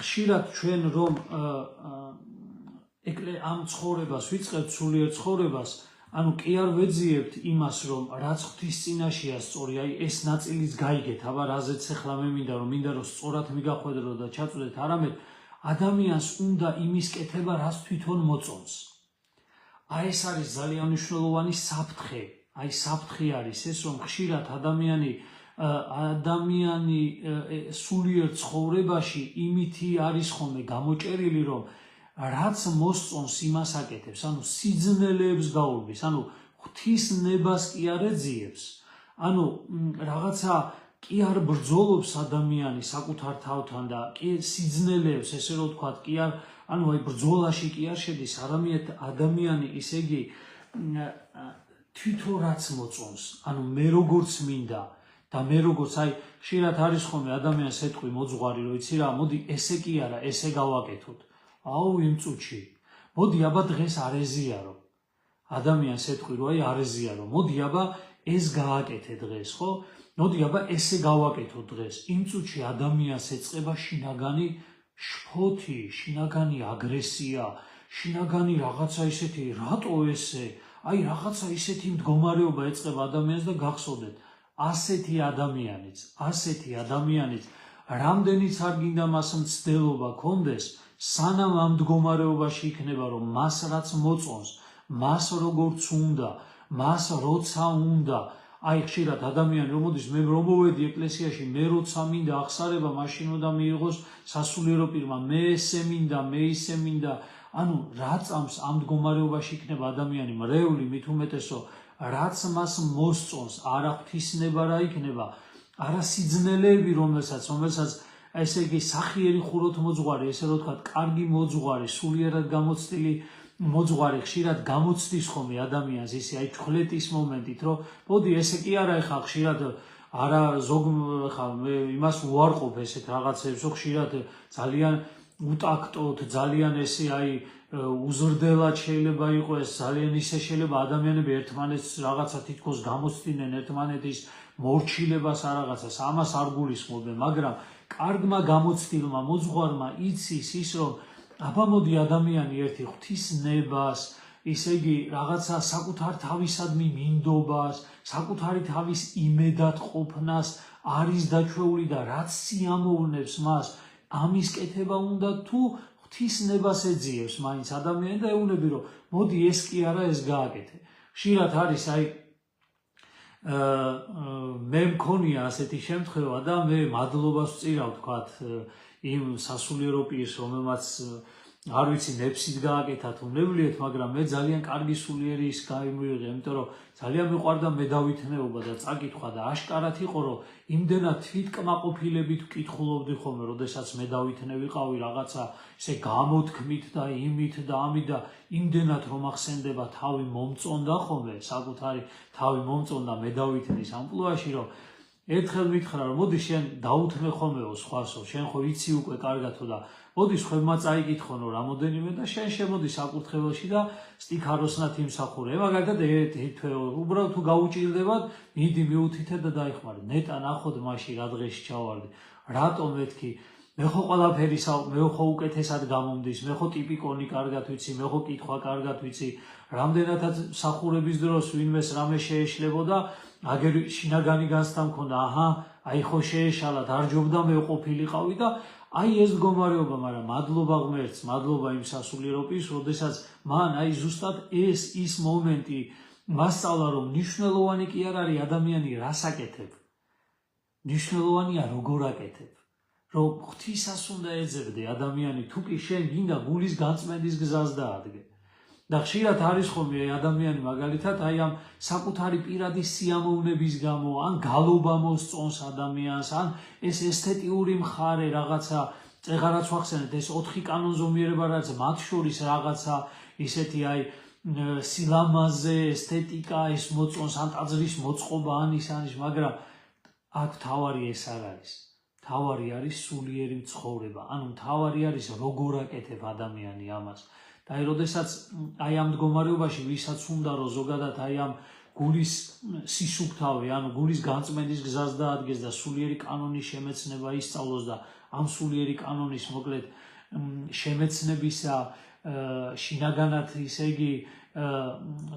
ხშირად ჩვენ რომ ამ ცხოვრებას ვიწყებთ სულიერ ცხოვრებას ანუ კი არ ვეძიებთ იმას რომ რაც ღვთის წინაშეა სწორი აი ეს ნაწილიც გაიგეთ აბა რაზეც ახლა მე მინდა რომ სწორად მიგახვედროთ და ჩაწვდეთ არამედ ადამიანს უნდა იმის კეთება რაც თვითონ მოწონს აი ეს არის ძალიან მნიშვნელოვანი საფრთხე აი საფრთხე არის ეს რომ ხშირად ადამიანი სულიერ ცხოვრებაში იმითი არის ხოლმე გამოჭერილი რომ რაც მოსწონს იმას აკეთებს ანუ სიძნელეებს გაურბის ანუ ღვთის ნებას კი არ ეძიებს ანუ რაღაცა კი არ ბრძოლობს ადამიანი საკუთარ თავთან და კი სიძნელეებს ესე რომ ვთქვათ კი არ ანუ აი ბრძოლაში კი არ შედის არამედ ადამიანი ისე იგი თვითონ რაც მოწონს ანუ მე როგორც მინდა და მე როგორც აი ხშირად არის ხოლმე ადამიანს ეთქვი მოძღვარი რომ იცი რა მოდი ესე კი არა ესე გავაკეთოთ აუ იმ წუთში მოდი აბა დღეს არ ეზიარო ადამიანს ეთქვი რომ აი არ ეზიარო მოდი აბა ეს გააკეთე დღეს ხო მოდი აბა ესე გავაკეთო დღეს იმ წუთში ადამიანს ეწყება შინაგანი შფოთი შინაგანი აგრესია შინაგანი რაღაცა ისეთი რატო ესე აი რაღაცა ისეთი მდგომარეობა ეწყება ადამიანს და გახსოვდეთ ასეთი ადამიანიც რამდენიც არ გინდა მას მცდელობა კონდეს სანამ ამ მდგომარეობაში იქნება რომ მას რაც მოწონს მას როგორც უნდა მას როცა უნდა აი ხშირად ადამიანი რომ მოდის მე რომ მოვედი ეკლესიაში მე როცა მინდა აღსარება მაშინ უნდა მიიღოს სასულიერო პირმა მე ესე მინდა მე ისე მინდა ანუ რაც ამ მდგომარეობაში იქნება ადამიანი მრევლი მით უმეტესო რაც მას მოსწონს არა ღვთისნება რა იქნება არა სიძნელეები რომელსაც ესე იგი სახიერი ხუროთ მოძღვარი ესე რომ ვთქვათ კარგი მოძღვარი სულიერად გამოცდილი მოძღვარი ხშირად გამოცდის ხოლმე ადამიანს ისე აი ჩხლეტის მომენტით რომ მოდი ესე კი არა ეხა ხშირად არა ზოგ ხა მე იმას უარყოფ ესეთ რაღაცებს რომ ხშირად ძალიან უტაქტოთ ძალიან ესე აი უზრდელად შეიძლება იყოს ძალიან ისე შეიძლება ადამიანები ერთმანეთს რაღაცა თითქოს გამოცდინენ ერთმანეთის მორჩილებას არ რაღაცას ამას არ გულისხმობენ მაგრამ კარგმა გამოცდილმა მოძღვარმა იცის ის რომ აბა მოდი ადამიანი ერთი ღვთის ნებას ისე იგი რაღაცა საკუთარ თავისადმი მინდობას საკუთარი თავის იმედად ყოფნას არის დაჩვეული და რაც სიამოვნებს მას ამის კეთება უნდა თუ ღვთის ნებას ეძიებს მაინც ადამიანი და ეუბნები რომ მოდი ეს კი არა ეს გააკეთე ხშირად არის აი მე მქონია ასეთი შემთხვევა და მე მადლობას ვწირავ თქვათ იმ სასულიერო პირს რომელმაც არ ვიცი ნებსით გააკეთა თუ ნევლიეთ მაგრამ მე ძალიან კარგი სულიერის გამივიღე იმიტომ რომ ძალიან მიყვარდა მე დავითნეობა და წაკითხვა და აშკარად იყო რომ იმდენად თვითკმაყოფილებით ვკითხულობდი ხოლმე როდესაც მე დავითნე ვიყავი რაღაცა ესე გამოთქმით და იმით და ამით და იმდენად რომ ახსენდება თავი მომწონდა ხოლმე საკუთარი თავი მომწონდა მე დავითნის ამპლუაში რომ ერთხელ მითხრა რომ მოდი შენ დაუთმე ხოლმეო სხვასო შენ ხო იცი უკვე კარგათო და მოდი სხვებმა წაიკითხონო რამოდენიმე და შენ შემოდი საკურთხეველში და სტიქაროსნად იმსახურე მაგალითად თვე უბრალოდ თუ გაუჭირდებათ მიდი მიუთითე და დაიხმარე ნეტა ნახოთ მაშინ რა დღეში ჩავარდი რატომ მეთქი მე ხო ყველაფერი მე ხო უკეთესად გამომდის მე ხო ტიპიკონი კარგად ვიცი მე ხო კითხვა კარგად ვიცი რამდენადაც სახურების დროს ვინმეს რამე შეეშლებოდა აგერ შინაგანი განცდა მქონდა აჰა აი ხო შეეშალათ არ ჯობდა მე ყოფილიყავი და აი ეს მდგომარეობა მაგრამ მადლობა ღმერთს მადლობა იმ სასულიერო პირს როდესაც მან აი ზუსტად ის მომენტი მასწავლა რომ მნიშვნელოვანი კი არ არის ადამიანი რას აკეთებ მნიშვნელოვანია როგორ აკეთებ რომ ღვთისას უნდა ეძებდე ადამიანი თუ კი შენ გინდა გულის განწმენდის გზას დაადგე და ხშირად არის ხოლმე ადამიანი მაგალითად აი ამ საკუთარი პირადი სიამოვნების გამო ან გალობა მოსწონს ადამიანს ან ეს ესთეტიური მხარე რაღაცა წეღარაც ვახსენეთ ეს 4 კანონზომიერება რაც მათ შორის რაღაცა ისეთი აი სილამაზე ესთეტიკა ეს მოწონს ან ტაძრის მოწყობა ან ის არის მაგრამ აქ თავარი ეს არ არის მთავარი არის სულიერი ცხოვრება. ანუ მთავარი არის როგორ აკეთებ ადამიანი ამას. და როდესაც აი ამ მდგომარეობაში ვისაც უნდა რომ ზოგადად აი ამ გულის სისუფთავე, ანუ გულის განწმენდის გზას დაადგეს და სულიერი კანონის შემეცნება ისწავლოს და ამ სულიერი კანონის მოკლედ შემეცნებისა შინაგანად ისე იგი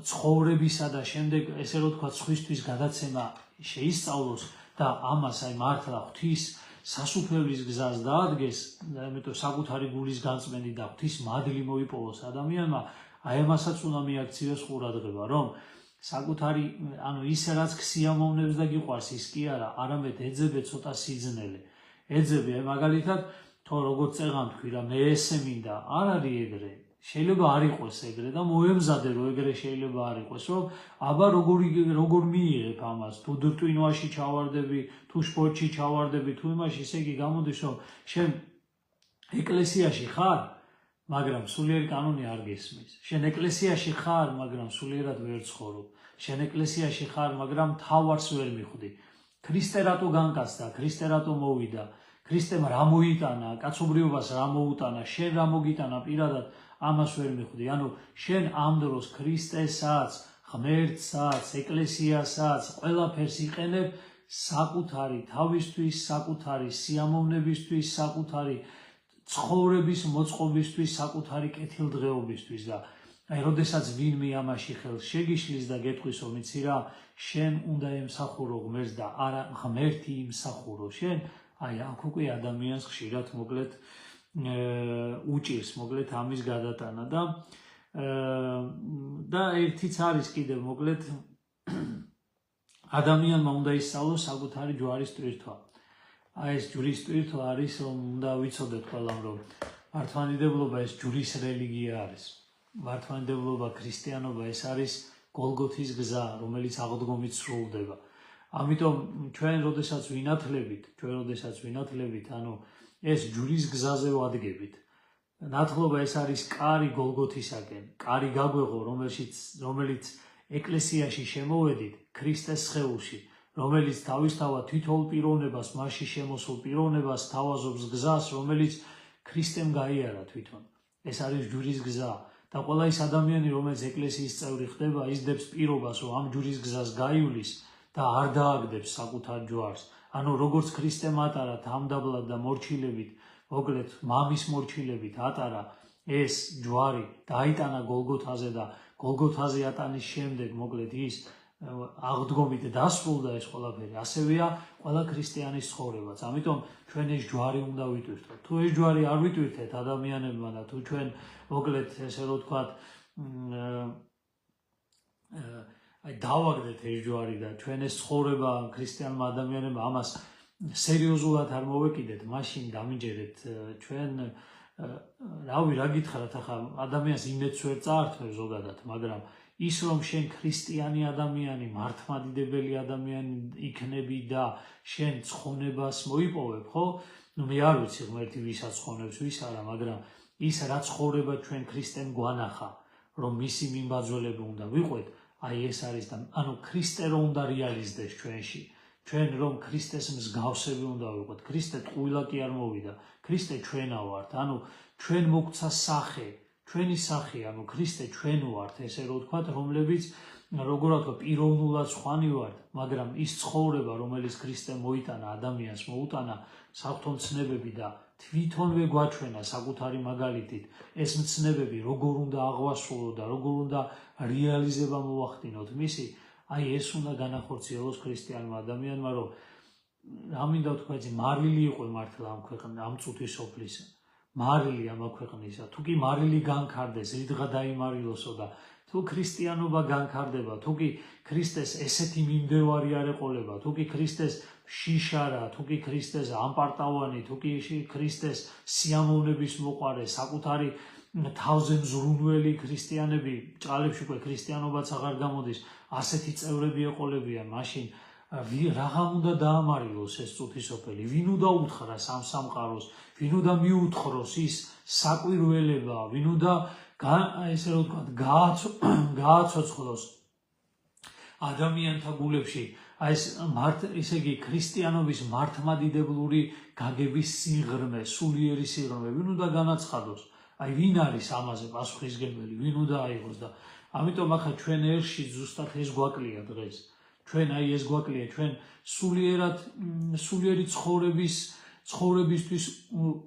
ცხოვრებისა და შემდეგ ესე რომ თქვა სხვისთვის გადაცემა შეისწავლოს და ამას აი მართლა ღვთის სასუფეველის გზას დაადგეს, იმიტომ საკუთარი გულის განწმენდით და ღვთის მადლი მოიპოვოს ადამიანმა, აი ამასაც უნდა მიაქციოს ყურადღება, რომ საკუთარი, ანუ ისე რაც სიამოვნებს და გიყვარს, ის კი არა, არამედ ეძებე ცოტა სიძნელე. ეძებე, აი მაგალითად, თო როგორც წეღან თქვი რა, მე ესე მინდა, არ არის ეგრე. შეიძლება არ იყოს ეგრე და მოემზადე რომ ეგრე შეიძლება არ იყოს, რომ აბა როგორ მიიღებ ამას, თუ დრტვინვაში ჩავარდები, თუ სპორტში ჩავარდები, თუ იმაში, ესე იგი გამოდის, რომ შენ ეკლესიაში ხარ, მაგრამ სულიერი კანონი არ გესმის. შენ ეკლესიაში ხარ, მაგრამ სულიერად ვერ ცხოვრობ. შენ ეკლესიაში ხარ, მაგრამ თავს ვერ მიხვდი. ქრისტე რატო განკაცდა, ქრისტე რატო მოვიდა, ქრისტემ რა მოიტანა, კაცობრიობას რა მოუტანა, შენ რა მოგიტანა პირადად ამას ვერ მიხვდი. ანუ შენ ამ დროს ქრისტესაც, ღმერთსაც, ეკლესიასაც, ყველაფერს იყენებ საკუთარი თავისთვის, საკუთარი სიამოვნებისთვის, საკუთარი ცხოვრების მოწყობისთვის, საკუთარი კეთილდღეობისთვის და აი როდესაც ვინმე ამაში ხელს შეგიშლის და გეტყვის რომ იცი რა, შენ უნდა ემსახურო ღმერთს და არა ღმერთი იმსახურო შენ, აი აქ უკვე ადამიანს ხშირად მოკლედ უჭირს მოკლედ ამის გადატანა და ერთიც არის კიდევ მოკლედ ადამიანმა უნდა ისწავლოს საკუთარი ჯვარის ტვირთვა. აი ეს ჯვრის ტვირთვა არის რომ უნდა ვიცოდეთ ყველამ რომ მართლმადიდებლობა ეს ჯვრის რელიგია არის. მართლმადიდებლობა, ქრისტიანობა ეს არის გოლგოთის გზა, რომელიც აღდგომით სრულდება. ამიტომ ჩვენ როდესაც ვინათლებით, ანუ ეს ჯვრის გზაზე ვადგებით. ნათლობა ეს არის კარი გოლგოთისაკენ, კარი გაგვეღო, რომელიც ეკლესიაში შემოვედით ქრისტეს სხეულში, რომელიც თავისთავად თითოეულ პიროვნებას, მასში შემოსულ პიროვნებას თავაზობს გზას, რომელიც ქრისტემ გაიარა თვითონ. ეს არის ჯვრის გზა და ყველა ის ადამიანი, რომელიც ეკლესიის წევრი ხდება, ის დებს პირობას, რომ ამ ჯვრის გზას გაივლის და არ დააგდებს საკუთარ ჯვარს. ანუ როგორც ქრისტემ ატარა თამდაბლად და მორჩილებით, მოკლედ მამის მორჩილებით ატარა ეს ჯვარი და აიტანა გოლგოთაზე და გოლგოთაზე ატანის შემდეგ მოკლედ ის აღდგომით დასრულდა ეს ყველაფერი. ასევეა ყველა ქრისტიანის ცხოვრებაც. ამიტომ ჩვენ ეს ჯვარი უნდა ვიტვირთოთ. თუ ეს ჯვარი არ ვიტვირთეთ ადამიანებმა და თუ ჩვენ მოკლედ ესე რომ ვთქვათ აი დავაგდეთ ეს ჯვარი და ჩვენ ეს ცხოვრება ქრისტიანმა ადამიანებმა ამას სერიოზულად არ მოვეკიდეთ, მაშინ დამიჯერეთ ჩვენ რავი რა გითხრათ ახლა ადამიანს იმედს ვერ წაართმევ ზოგადად, მაგრამ ის რომ შენ ქრისტიანი ადამიანი, მართლმადიდებელი ადამიანი იქნები და შენ ცხონებას მოიპოვებ, ხო? ნუ მე არ ვიცი ღმერთი ვისაც ცხონებს, ვის არა, მაგრამ ის რა ცხოვრება ჩვენ ქრისტემ გვანახა, რომ მისი მიმბაძველები უნდა ვიყვეთ, აი ეს არის და ანუ ქრისტე რომ უნდა რეალიზდეს ჩვენში. ჩვენ რომ ქრისტეს მსგავსები უნდა ვიყოთ. ქრისტე ტყუილა კი არ მოვიდა. ქრისტე ჩვენა ვართ. ანუ ჩვენ მოგცა სახე, ჩვენი სახე, ანუ ქრისტე ჩვენ ვართ, ესე რომ ვთქვათ, რომლებიც როგორ ვთქვა, პიროვნულად სხვანი ვართ, მაგრამ ის ცხოვრება, რომელიც ქრისტემ მოიტანა, ადამიანს მოუტანა, საღვთო მცნებები და თვითონვე გვაჩვენა საკუთარი მაგალითით, ეს მცნებები როგორ უნდა აღვასრულო და როგორ უნდა რეალიზება მოვახდინოთ მისი, აი ეს უნდა განახორციელოს ქრისტიანმა ადამიანმა, რომ რა მინდა ვთქვა, მარილი იყო მართლა ამ ქვეყნის, ამ წუთის სოფლისა. მარილი ამ ქვეყნისა, თუ კი მარილი განქარდეს, რიდღა დაიმარილოსო და თუ ქრისტიანობა განქარდება, თუ კი ქრისტეს ესეთი მიმდევარი არ ეყოლება, თუ კი ქრისტეს შიშარა, თუ კი ქრისტეს ამპარტავანი, თუ კი ქრისტეს სიამოვნების მოყარე, საკუთარი თავზე მზრუნველი ქრისტიანები, ჭალებში უკვე ქრისტიანობაც აღარ გამოდის, ასეთი წევრები ეყოლებიან, მაშინ რაღა უნდა დაამარილოს ეს წუთისოფელი, ვინ უნდა უთხრას ამ სამყაროს, ვინ უნდა მიუთხროს ის საკვირველება, ვინ უნდა ესე რომ ვთქვათ, გააცოცხლოს ადამიანთა გულებში აი ესე იგი ქრისტიანობის მართლმადიდებლური გაგების სიღრმე, სულიერი სიღრმე, ვინ უნდა განაცხადოს? აი ვინ არის ამაზე პასუხისმგებელი, ვინ უნდა აიღოს და ამიტომ ახლა ჩვენ ერში ზუსტად ეს გვაკლია დღეს. ჩვენ აი ეს გვაკლია, ჩვენ სულიერი ცხოვრებისთვის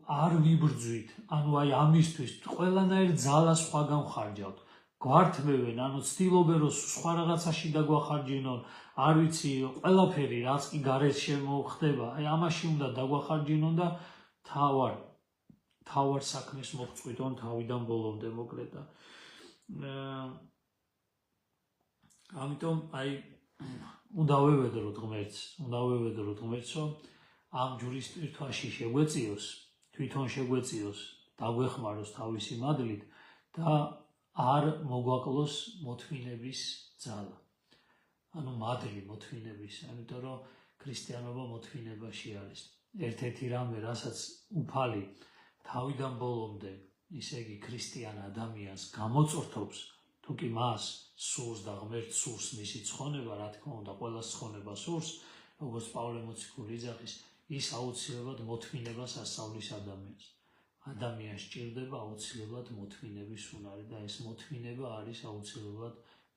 არ ვიბრძვით, ანუ აი ამისთვის ყველანაირ ძალას სხვა გავხარჯავთ. გვართმევენ, ანუ ცდილობენ რომ სხვა რაღაცაში დაგვახარჯინონ, არ ვიცი, ყველაფერი რაც კი გარეთ შემოხდება, აი ამაში უნდა დაგვახარჯინონ და თავარ საქმეს მოვწყვიტონ თავიდან ბოლომდე მოკლედ და ამიტომ აი უნდა ვევედროთ ღმერთს, რომ ამ ჯურის ტვირთვაში შეგვეციოს, თვითონ შეგვეციოს, დაგვეხმაროს თავისი მადლით და არ მოგვაკლოს მოთმინების ძალა. ანუ მადლი მოთმინების, ამიტომ რომ ქრისტიანობა მოთმინებაში არის. ერთ-ერთი რამე, რასაც უფალი თავიდან ბოლომდე, ისე იგი ქრისტიან ადამიანს გამოწორთობს, თუ კი მას სურს და ღმერთს სურს მისი ცხონება, რა თქმა უნდა, ყველას ცხონება სურს, როგორც პავლე მოციქული იძახის, ის აუცილებლად მოთმინებას ასწავლის ადამიანს. ადამიანს სჭირდება აუცილებლად მოთმინების უნარი და ეს მოთმინება არის აუცილებლად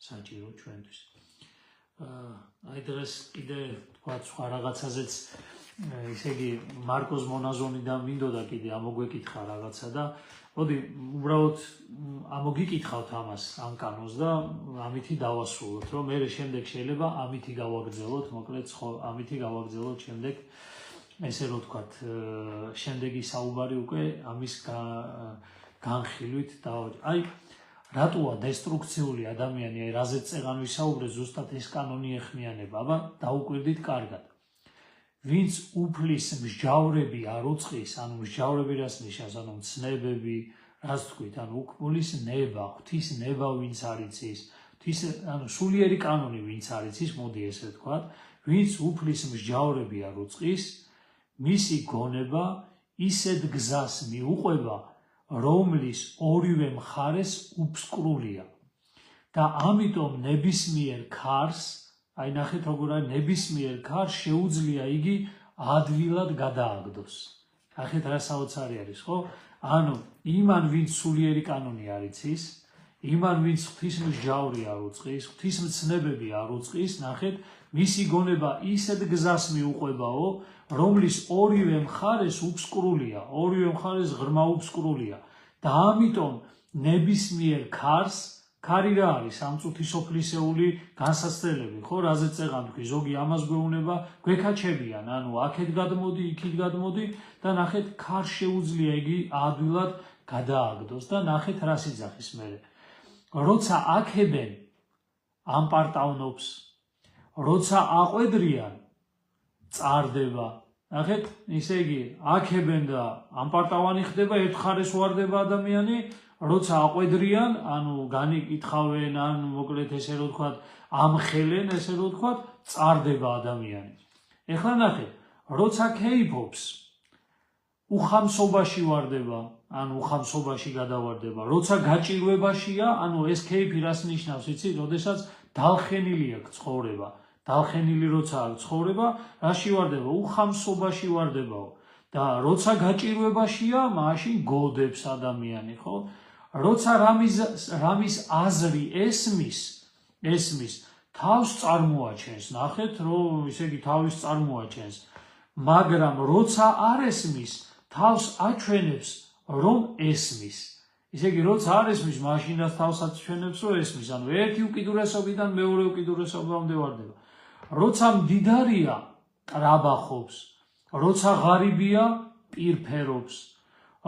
საჭირო ჩვენთვის. აი დღეს კიდე თქვა სხვა რაღაცაზეც, ისე იგი მარკოს მონაზონიდან მინდოდა კიდე ამოგვეკითხა რაღაცა და მოდი უბრალოდ ამოგიკითხავთ ამას, ამ კანონს და ამითი დავასრულოთ, რომ მე შემდეგ შეიძლება ამითი გავაგრძელოთ, მოკლედ ამითი გავაგრძელოთ შემდეგ ესე რომ ვთქვათ, შემდეგი საუბარი უკვე ამის განხილვით და აი რატოა დესტრუქციული ადამიანი, აი რაზეც წეღან ვისაუბრეთ, ზუსტად ეს კანონი ეხმიანება, აბა დაუკვირდით კარგად. ვინც უფლის მსჯავრები არ უწყის, ანუ მსჯავრები რას ნიშნავს, ანუ მცნებები, რას თქვით, ანუ უფლის ნება, ღვთის ნება ვინც არ იცის, ანუ სულიერი კანონი ვინც არ იცის, მოდი ესე ვთქვათ, ვინც უფლის მსჯავრები არ უწყის, მისი გონება ისეთ გზას მიუყვება, რომლის ორივე მხარეს უფსკრულია და ამიტომ ნებისმიერ ქარს, აი ნახეთ როგორ არის, ნებისმიერ ქარს შეუძლია იგი ადვილად გადააგდოს. ნახეთ რა საოცარი არის, ხო? ანუ იმან ვინც სულიერი კანონი არ იცის, იმან ვინც ღვთის მსჯავრი არ უწყის, ღვთის მცნებები არ უწყის, ნახეთ, მისი გონება ისეთ გზას მიუყვებაო, რომლის ორივე მხარეს უფსკრულია, ორივე მხარეს ღრმა უფსკრულია და ამიტომ ნებისმიერ ქარს, ქარი რა არის? სამწუთი სოფლისეული განსაცდელები, ხო? რაზეც წეღან თქვი, ზოგი ამას გვეუბნება, გვეკაჩებიან, ანუ აქეთ გადმოდი, იქით გადმოდი და ნახეთ, ქარს შეუძლია იგი ადვილად გადააგდოს და ნახეთ რას იძახის მერე. როცა აქებენ ამპარტავნობს, როცა აყვედრიან, წარდება. ნახეთ, ისე იგი აქებენ და ამპარტავანი ხდება, ერთ მხარეს უარდება ადამიანი, როცა აყვედრიან, ანუ განიკითხავენ, ან მოკლედ ესე რომ ვთქვათ, ამხელენ, ესე რომ ვთქვათ, წარდება ადამიანი. ეხლა ნახეთ, როცა კეიფობს, უხამსობაში ვარდება, ანუ უხამსობაში გადავარდება, როცა გაჭირვებაშია, ანუ ეს კეიფი რას ნიშნავს, იცით, როდესაც დალხენილი აქვს ცხოვრება. დალხენილი როცა აქვს ცხოვრება, რაში ვარდება? უხამსობაში ვარდებაო. და როცა გაჭირვებაშია, მაშინ გოდებს ადამიანი, ხო? როცა რამის აზრი ესმის, თავს წარმოაჩენს, ნახეთ, რომ ისე იგი თავის წარმოაჩენს, მაგრამ როცა არ ესმის, თავს აჩვენებს, რომ ესმის. ისე იგი როცა არ ესმის, მაშინაც თავს აჩვენებს, რომ ესმის, ანუ ერთი უკიდურესობიდან მეორე უკიდურესობამდე ვარდება. როცა მდიდარია, ტრაბახობს, როცა ღარიბია, პირფერობს,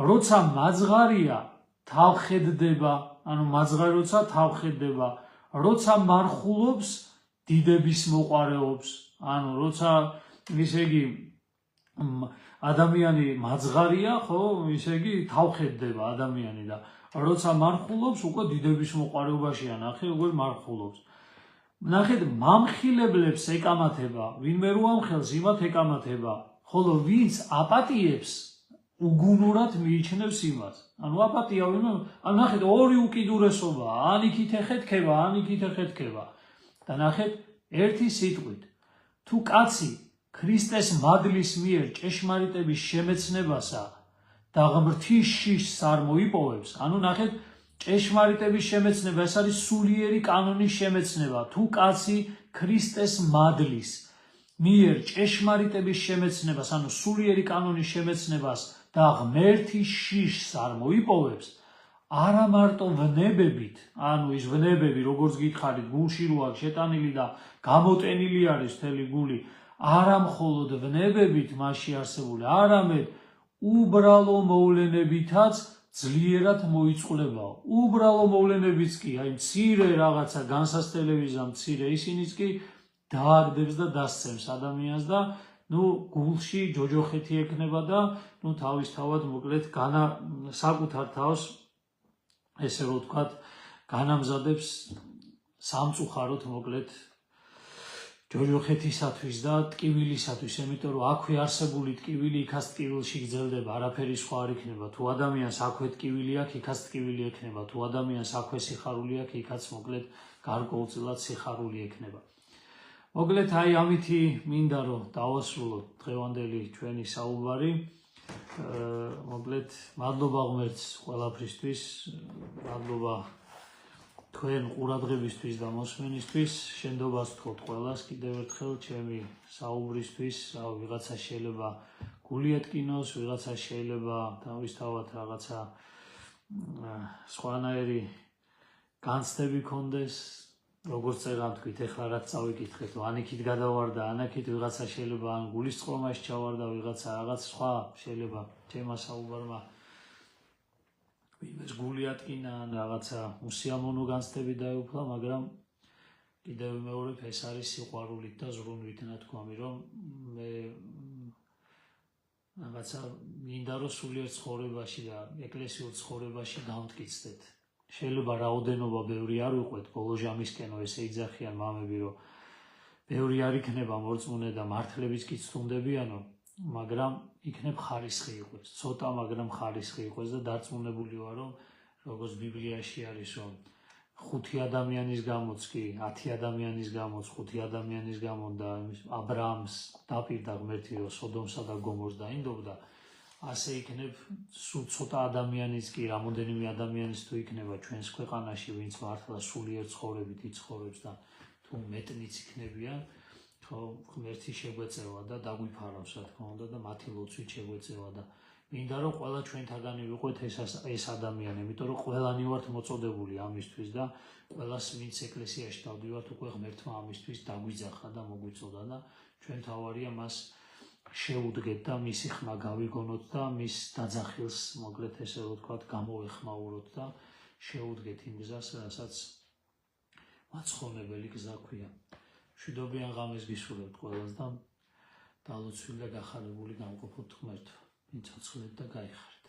როცა მაძღარია, თავხედდება, ანუ მაძღარი როცა თავხედდება, როცა მარხულობს, დიდების მოყარეობს, ანუ როცა ისე იგი ადამიანი მაძღარია, ხო, ისე იგი თავხედდება ადამიანი და როცა მარხულობს, უკვე დიდების მოყარეობაშია, ნახე, როგორ მარხულობს. ნახეთ, მამხილებლებს ეკამათება, ვინმე რო ამხელს, იმათ ეკამათება, ხოლო ვინც აპატიებს, უგუნურად მიიჩნევს იმას. ანუ აპატია, ანუ ნახეთ, ორი უკიდურესობა, ან იქით ეხეთქება, ან იქით ეხეთქება. და ნახეთ, ერთი სიტყვით, თუ კაცი ქრისტეს მადლის მიერ ჭეშმარიტების შემეცნებასა და ღმრთის შიშს არ მოიპოვებს, ანუ ნახეთ, ჭეშმარიტების შემეცნება, ეს არის სულიერი კანონის შემეცნება. თუ კაცი ქრისტეს მადლის მიერ ჭეშმარიტების შემეცნებას, ანუ სულიერი კანონის შემეცნებას და ღმერთის შიშს არ მოიპოვებს, არა მარტო ვნებებით, ანუ ის ვნებები, როგორც გითხარით, გულში რო აქვს შეტანილი და გამოტენილი არის მთელი გული, არა მხოლოდ ვნებებით მასში არსებული, არამედ უბრალო მოვლენებითაც ძლიერად მოიწყლებაო. უბრალო მოვლენებიც კი, აი მცირე რაღაცა განსასწრებლის და მცირე ისინიც კი დააგდებს და დასცემს ადამიანს და გულში ჯოჯოხეთი ექნება და თავისთავად მოკლედ საკუთარ თავს ესე რომ ვთქვათ, განამზადებს სამწუხაროდ მოკლედ ჯოჯოხეთისათვის და ტკივილისათვის, იმიტომ რომ აქვე არსებული ტკივილი იქაც ტკივილში გრძელდება, არაფერი სხვა არ იქნება. თუ ადამიანს აქვე ტკივილი აქვს, იქაც ტკივილი ექნება. თუ ადამიანს აქვე სიხარული აქვს, იქაც მოკლედ გარკვეულწილად სიხარული ექნება. მოკლედ აი ამითი მინდა რომ დავასრულოთ დღევანდელი ჩვენი საუბარი. მოკლედ მადლობა ღმერთს ყველაფრისთვის, მადლობა თქვენ ყურადღებისთვის და მოსმენისთვის, შენდობას ვთხოვთ ყველას კიდევ ერთხელ ჩემი საუბრისთვის, ვიღაცა შეიძლება გული ეტკინოს, ვიღაცა შეიძლება თავისთავად რაღაცა სხვანაირი განცდები ქონდეს, როგორც წერან თქვით, ეხლა რაც წავიკითხეთ, ანიქით გადავარდა, ანაქით ვიღაცა შეიძლება ან გულის წყრომაში ჩავარდა, ვიღაცა რაღაც სხვა შეიძლება თემა საუბარმა ვინმეს გული ატკინა ან რაღაცა უსიამოვნო განცდები დაეუფლა, მაგრამ კიდევ ვიმეორებ, ეს არის სიყვარულით და ზრუნვით ნათქვამი, რომ მე რაღაცა მინდა რომ სულიერ ცხოვრებაში და ეკლესიურ ცხოვრებაში დამტკიცდეთ. შეიძლება რაოდენობა ბევრი არ ვიყვეთ, ბოლო ჟამისკენო ესე იძახიან მამები, რომ ბევრი არ იქნება მორწმუნე და მართლებიც კი ცდუნდებიანო, მაგრამ იქნებ ხარისხი იყოს, ცოტა, მაგრამ ხარისხი იყოს და დარწმუნებული ვარ, რომ როგორც ბიბლიაში არის, რომ 5 ადამიანის გამოც კი, 10 ადამიანის გამოც, 5 ადამიანის გამო და აბრაამს დაპირდა ღმერთი, რომ სოდომსა და გომორს დაინდობდა, ასე იქნებ სულ ცოტა ადამიანის კი, რამოდენიმე ადამიანის თუ იქნება ჩვენს ქვეყანაში, ვინც მართლა სულიერ ცხოვრებით იცხოვრებს და თუ მეტნიც იქნებიან, ღმერთი შეგვეწევა და დაგვიფარავს, რა თქმა უნდა, და მათი ლოცვით შეგვეწევა და მინდა რომ ყველა ჩვენთაგანი ვიყვეთ ეს ადამიანი, იმიტომ რომ ყველანი ვართ მოწოდებული ამისთვის და ყველას ვინც ეკლესიაში დავდივართ, უკვე ღმერთმა ამისთვის დაგვიძახა და მოგვიწოდა და ჩვენ თავარია მას შეუდგეთ და მისი ხმა გავიგონოთ და მის დაძახილს მოკლედ ესე რომ ვთქვათ გამოვეხმაუროთ და შეუდგეთ იმ გზას, რასაც მაცხოვნებელი გზა ქვია. მშვიდობიან ღამეს გისურვებთ ყველას და დალოცვილი და გახარებული გამყოფოთ ღმერთო, ვინც ოცხოვეთ და გაიხარეთ.